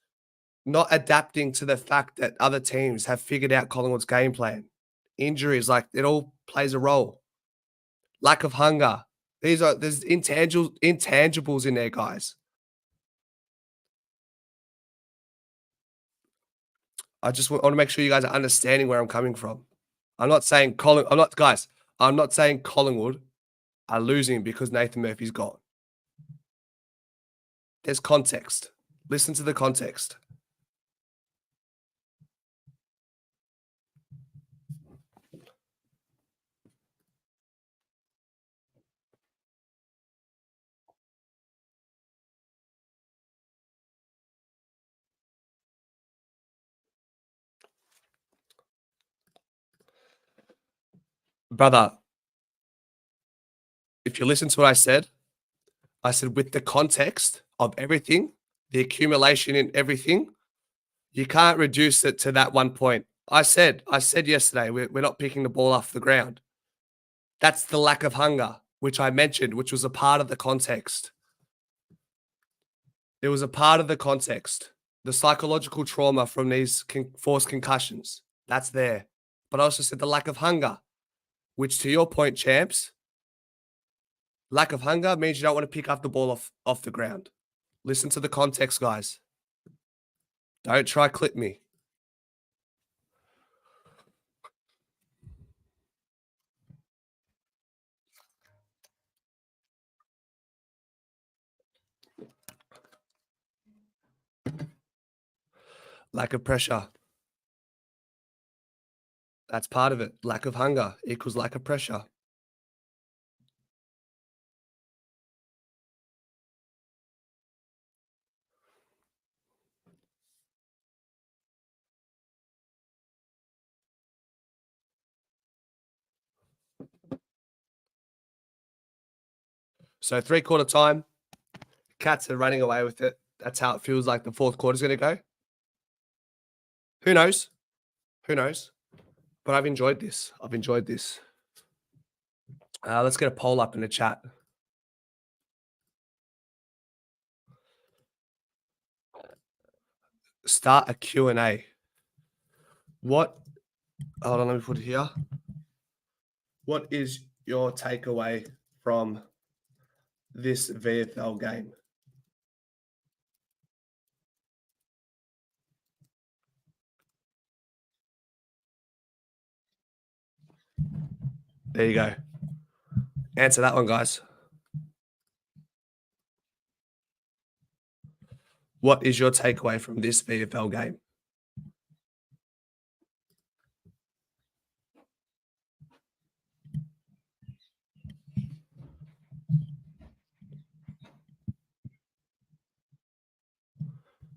not adapting to the fact that other teams have figured out Collingwood's game plan. Injuries, like, it all plays a role. Lack of hunger. There's intangibles in there, guys. I just want to make sure you guys are understanding where I'm coming from. I'm not saying Collingwood are losing because Nathan Murphy's gone. There's context. Listen to the context. Brother, if you listen to what I said with the context of everything, the accumulation in everything, you can't reduce it to that one point. I said yesterday, we're not picking the ball off the ground. That's the lack of hunger, which I mentioned, which was a part of the context. It was a part of the context. The psychological trauma from these forced concussions, that's there. But I also said the lack of hunger, which, to your point, champs, lack of hunger means you don't want to pick up the ball off the ground. Listen to the context, guys. Don't try clip me. Lack of pressure. That's part of it. Lack of hunger equals lack of pressure. So 3/4 time, Cats are running away with it. That's how it feels like the fourth quarter is going to go. Who knows? Who knows? But I've enjoyed this. Let's get a poll up in the chat. Start a Q&A. Hold on, let me put it here. What is your takeaway from this VFL game? There you go. Answer that one, guys. What is your takeaway from this VFL game?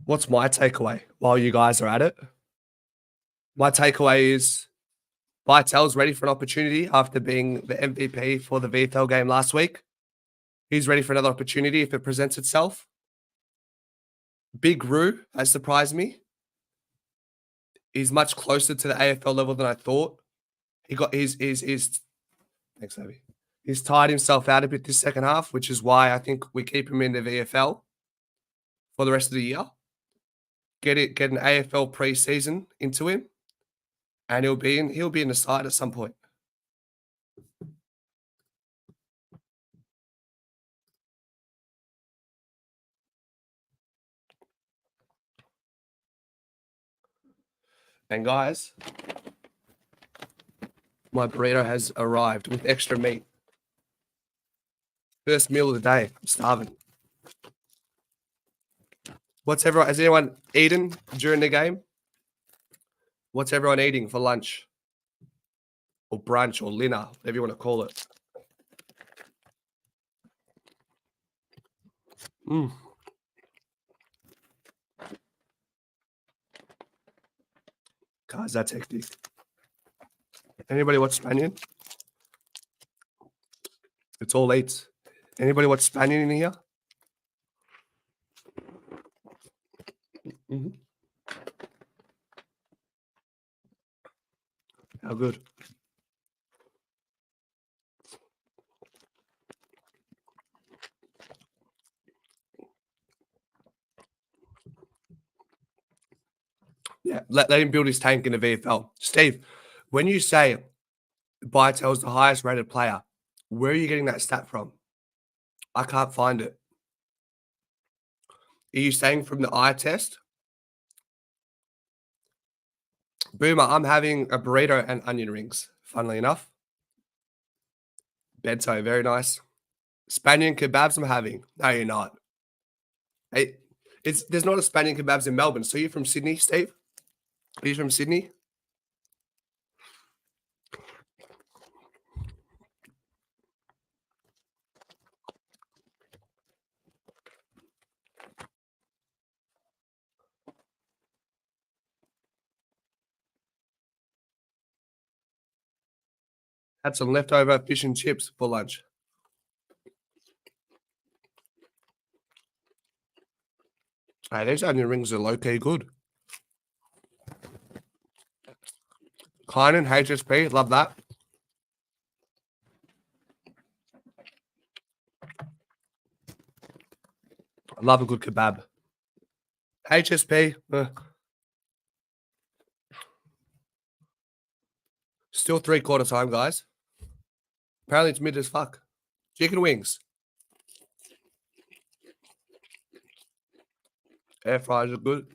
What's my takeaway while you guys are at it? My takeaway is Vitel's ready for an opportunity after being the MVP for the VFL game last week. He's ready for another opportunity if it presents itself. Big Roo has surprised me. He's much closer to the AFL level than I thought. Thanks, Abby. He's tired himself out a bit this second half, which is why I think we keep him in the VFL for the rest of the year. Get an AFL pre-season into him, and he'll be in the side at some point. And guys, my burrito has arrived with extra meat. First meal of the day. I'm starving. Has anyone eaten during the game? What's everyone eating for lunch? Or brunch or dinner, whatever you want to call it. Guys, that's hectic. Anybody watch Spaniard? It's all eats. Anybody watch Spaniard in here? Mm-hmm. How good. Yeah, let him build his tank in the VFL. Steve, when you say Bytel's the highest rated player, where are you getting that stat from? I can't find it. Are you saying from the eye test? Boomer, I'm having a burrito and onion rings, funnily enough. Bento, very nice. Spaniard kebabs I'm having. No, you're not. Hey, there's not a Spaniard kebabs in Melbourne. So you're from Sydney, Steve? Are you from Sydney? Had some leftover fish and chips for lunch. Hey, these onion rings are low-key good. Kynan, HSP, love that. I love a good kebab. HSP, still 3/4 time, guys. Apparently it's mid as fuck. Chicken wings. Air fryers are good.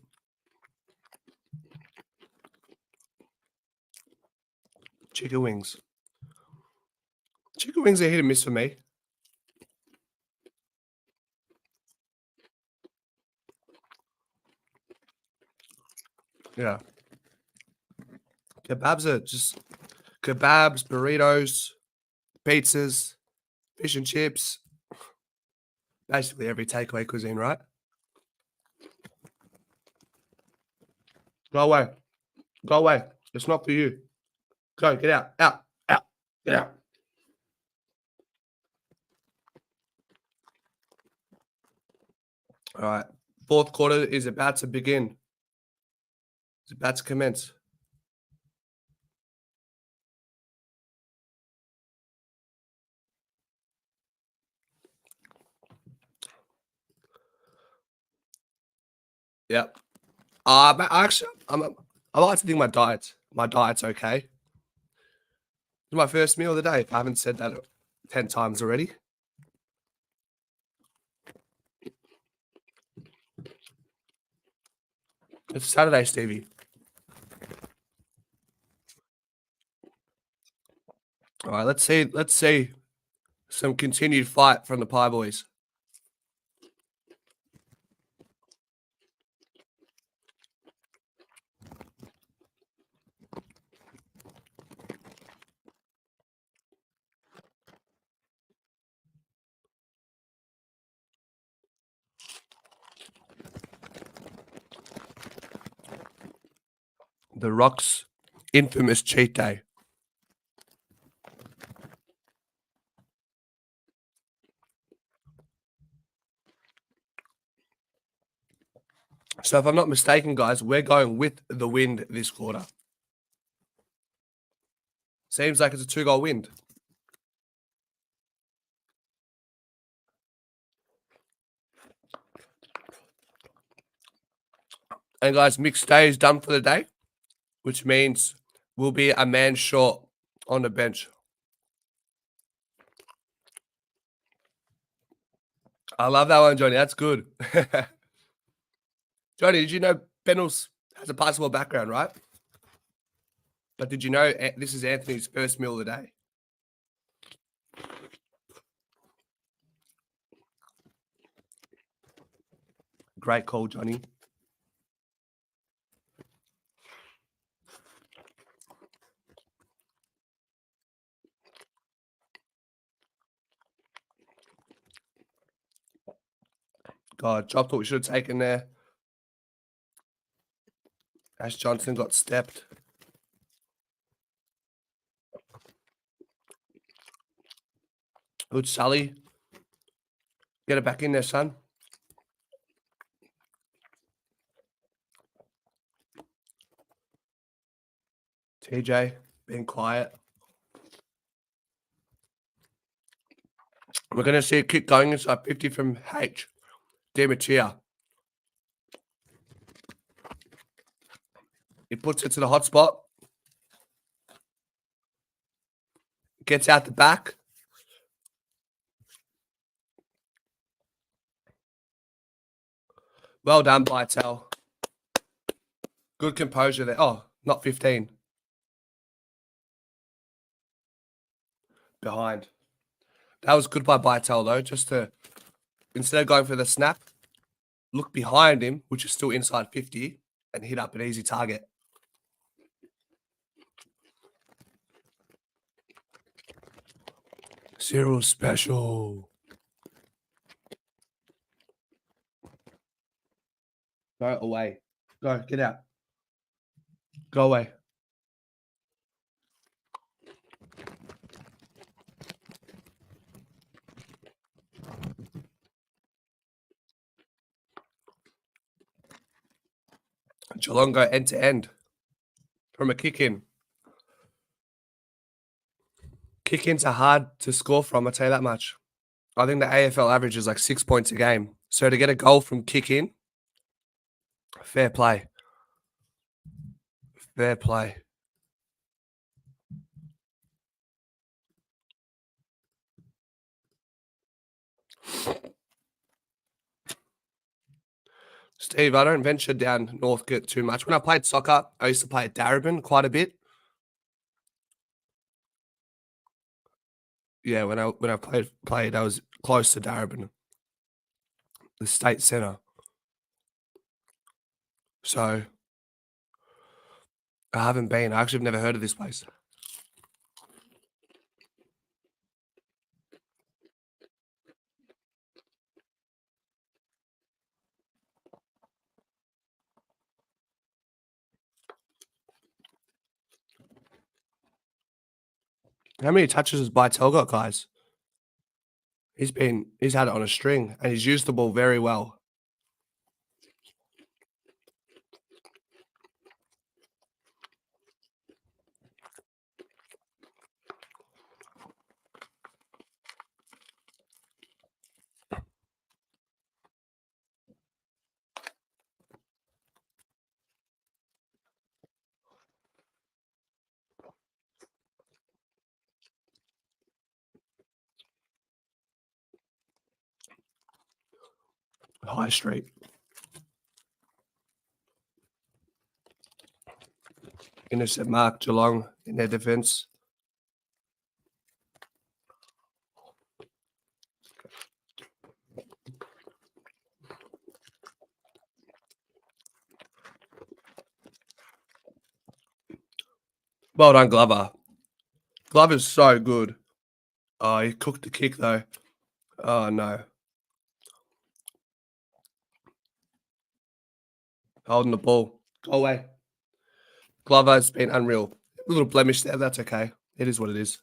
Chicken wings. Chicken wings are hit and miss for me. Yeah. Kebabs are just kebabs, burritos, pizzas, fish and chips. Basically every takeaway cuisine, right? Go away. Go away. It's not for you. Go, get out. Out. Out. Get out. All right. Fourth quarter is about to begin. It's about to commence. Yep. But actually, I like to think my diet's okay. It's my first meal of the day. I haven't said that 10 times already. It's Saturday, Stevie. All right, let's see some continued fight from the Pie Boys. The Rock's infamous cheat day. So if I'm not mistaken, guys, we're going with the wind this quarter. Seems like it's a 2-goal wind. And guys, McStay is done for the day, which means we'll be a man short on the bench. I love that one, Johnny. That's good. Johnny, did you know Bennels has a basketball background, right? But did you know this is Anthony's first meal of the day? Great call, Johnny. God, dropped what we should have taken there. Ash Johnson got stepped. Good, Sully. Get it back in there, son. TJ, being quiet. We're going to see a kick going inside 50 from H. Demetia. He puts it to the hot spot. Gets out the back. Well done, Bytel. Good composure there. Oh, not 15. Behind. That was good by Bytel, though, just to, instead of going for the snap, look behind him, which is still inside 50, and hit up an easy target. Cyril special. Go away. Go, get out. Go away. Geelong go end to end from a kick in. Kick ins are hard to score from, I'll tell you that much. I think the AFL average is like 6 points a game. So to get a goal from kick in, fair play. Fair play. Steve, I don't venture down Northcote too much. When I played soccer, I used to play at Darebin quite a bit. Yeah, when I played, I was close to Darebin, the state centre. So I haven't been. I actually have never heard of this place. How many touches has Bytel got, guys? He's had it on a string, and he's used the ball very well. High Street. Intercept mark Geelong in their defence. Well done, Glover. Glover's so good. Oh, he cooked the kick, though. Oh, no. Holding the ball. Go away. Glover's been unreal. A little blemish there. That's okay. It is what it is.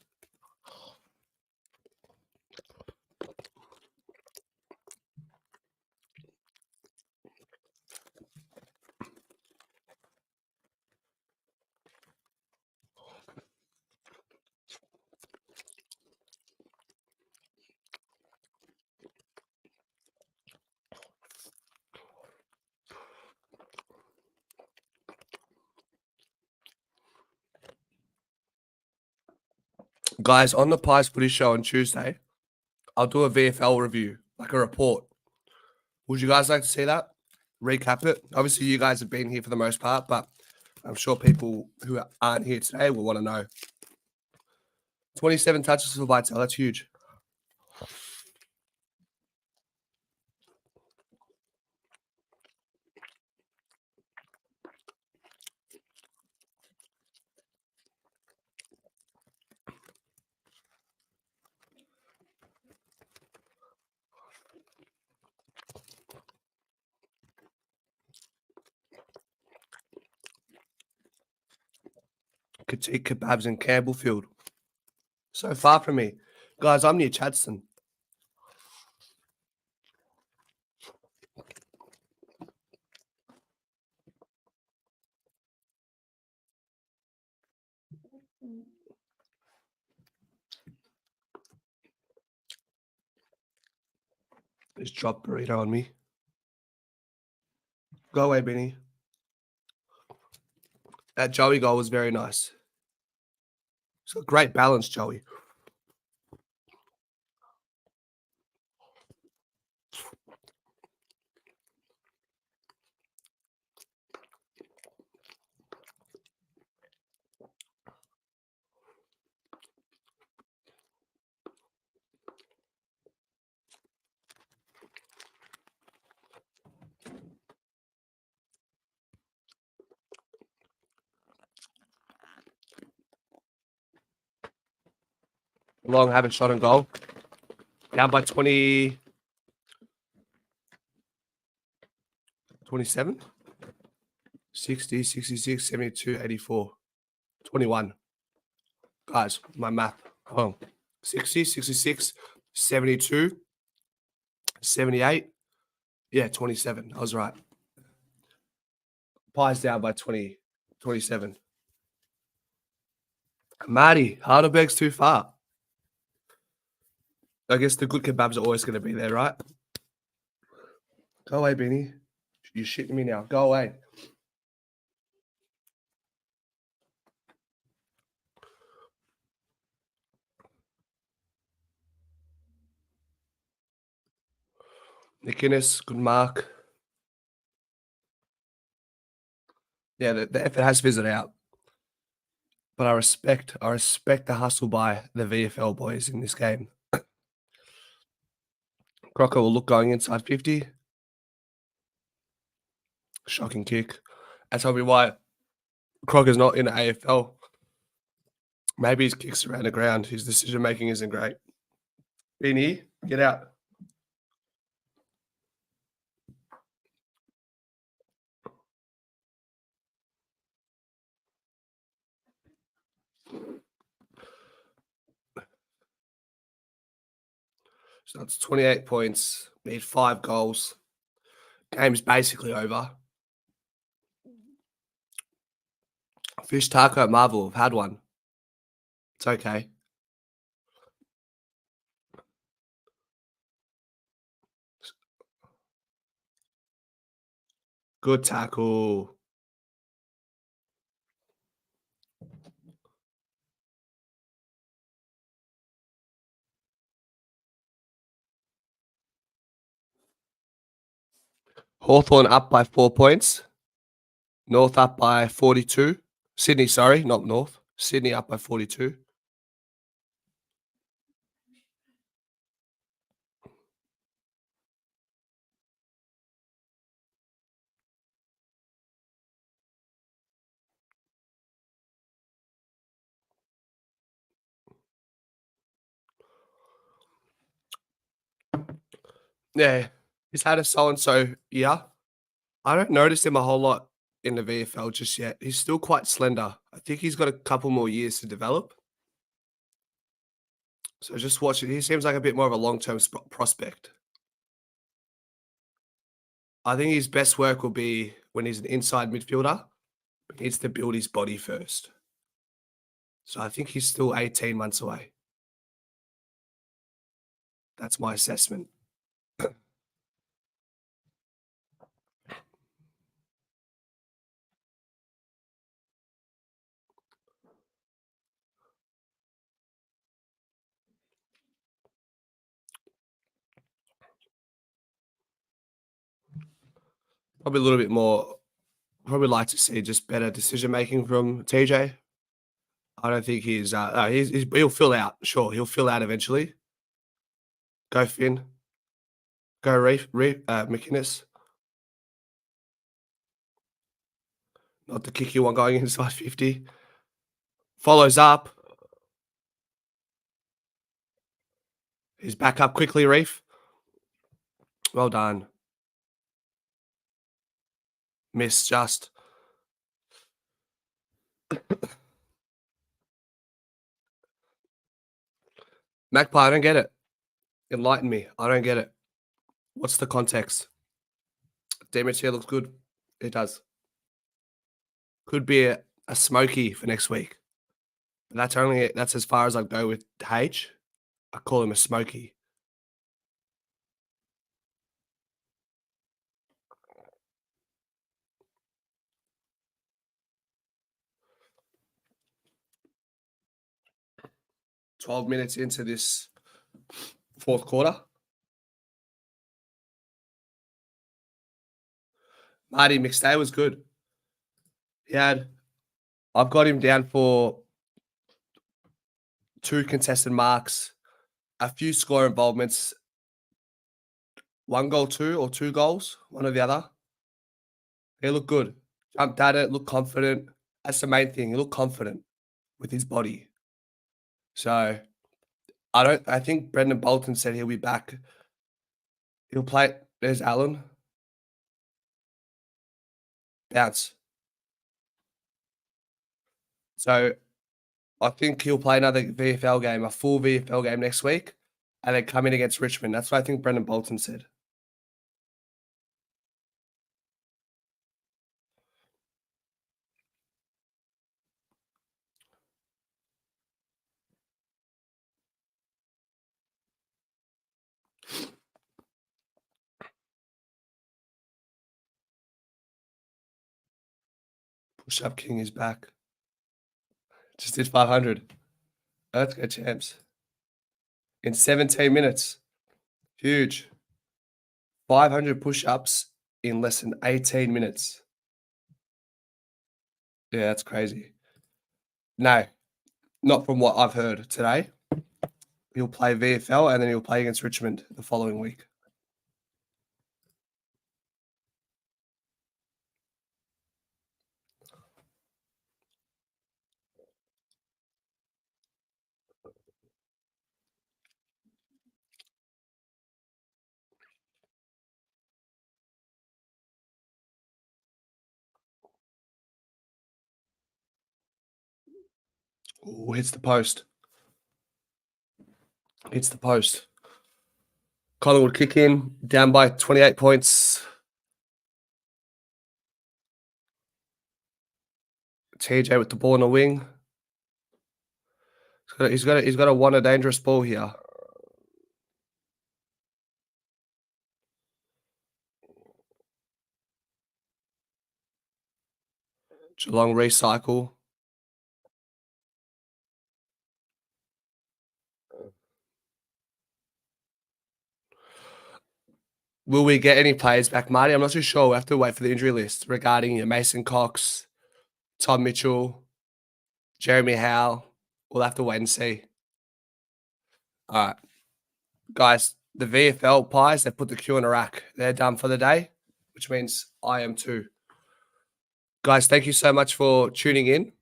Guys, on the Pies Footy Show on Tuesday, I'll do a VFL review, like a report. Would you guys like to see that? Recap it. Obviously, you guys have been here for the most part, but I'm sure people who aren't here today will want to know. 27 touches for Vital. That's huge. Could eat kebabs in Campbellfield. So far from me. Guys, I'm near Chadstone. Just drop burrito on me. Go away, Benny. That Joey goal was very nice. It's got great balance, Joey. Geelong haven't shot on goal. Down by 20. 27. 60, 66, 72, 84. 21. Guys, my math. Oh, 60, 66, 72, 78. Yeah, 27. I was right. Pies down by 20, 27. Marty, Heidelberg's too far. I guess the good kebabs are always going to be there, right? Go away, Beanie. You're shitting me now. Go away. Nick Innes, good mark. Yeah, the effort has fizzled out. But I respect the hustle by the VFL boys in this game. Crocker will look going inside 50. Shocking kick. That's probably why Crocker's not in the AFL. Maybe his kicks around the ground. His decision making isn't great. Beanie, get out. So that's 28 points. Need 5 goals. Game's basically over. Fish taco at Marvel. I've had one. It's okay. Good tackle. Hawthorn up by 4 points. North up by 42. Sydney, sorry, not North. Sydney up by 42. Yeah, he's had a so-and-so year. I don't notice him a whole lot in the VFL just yet. He's still quite slender. I think he's got a couple more years to develop. So just watch it. He seems like a bit more of a long-term prospect. I think his best work will be when he's an inside midfielder. He needs to build his body first. So I think he's still 18 months away. That's my assessment. Probably a little bit more. Probably like to see just better decision making from TJ. I don't think he's he'll fill out. Sure, he'll fill out eventually. Go Finn. Go McInnes. Not the kicky one going inside 50. Follows up. He's back up quickly, Reef. Well done. Miss just. Magpie, I don't get it. Enlighten me. I don't get it. What's the context? Damage here looks good. It does. Could be a smoky for next week. But that's as far as I go with H. I call him a smoky. "12 minutes into this fourth quarter. Marty McStay was good. I've got him down for 2 contested marks, a few score involvements, 1 goal, 2 or 2 goals, one or the other. He looked good. Jumped at it, looked confident. That's the main thing. He looked confident with his body. So I think Brendan Bolton said he'll be back. He'll play. There's Allen. Bounce. So I think he'll play another VFL game, a full VFL game next week, and then come in against Richmond. That's what I think Brendan Bolton said. Push Up King is back. Just did 500. Let's go, champs. In 17 minutes. Huge. 500 push-ups in less than 18 minutes. Yeah, that's crazy. No, not from what I've heard today. He'll play VFL and then he'll play against Richmond the following week. Ooh, hits the post. Hits the post. Collingwood kick in, down by 28 points. TJ with the ball on the wing. He's got to want a dangerous ball here. Geelong recycle. Will we get any players back, Marty? I'm not too sure. We'll have to wait for the injury list regarding Mason Cox, Tom Mitchell, Jeremy Howe. We'll have to wait and see. All right. Guys, the VFL Pies, they put the queue in a rack. They're done for the day, which means I am too. Guys, thank you so much for tuning in.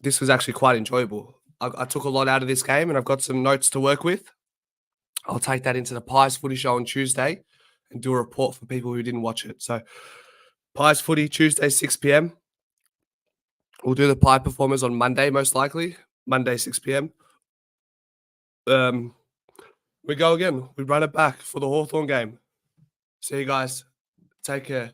This was actually quite enjoyable. I took a lot out of this game and I've got some notes to work with. I'll take that into the Pies Footy Show on Tuesday and do a report for people who didn't watch it. So, Pies Footy, Tuesday, 6 p.m. We'll do the Pie Performers on Monday, most likely. Monday, 6 p.m. We go again. We run it back for the Hawthorn game. See you guys. Take care.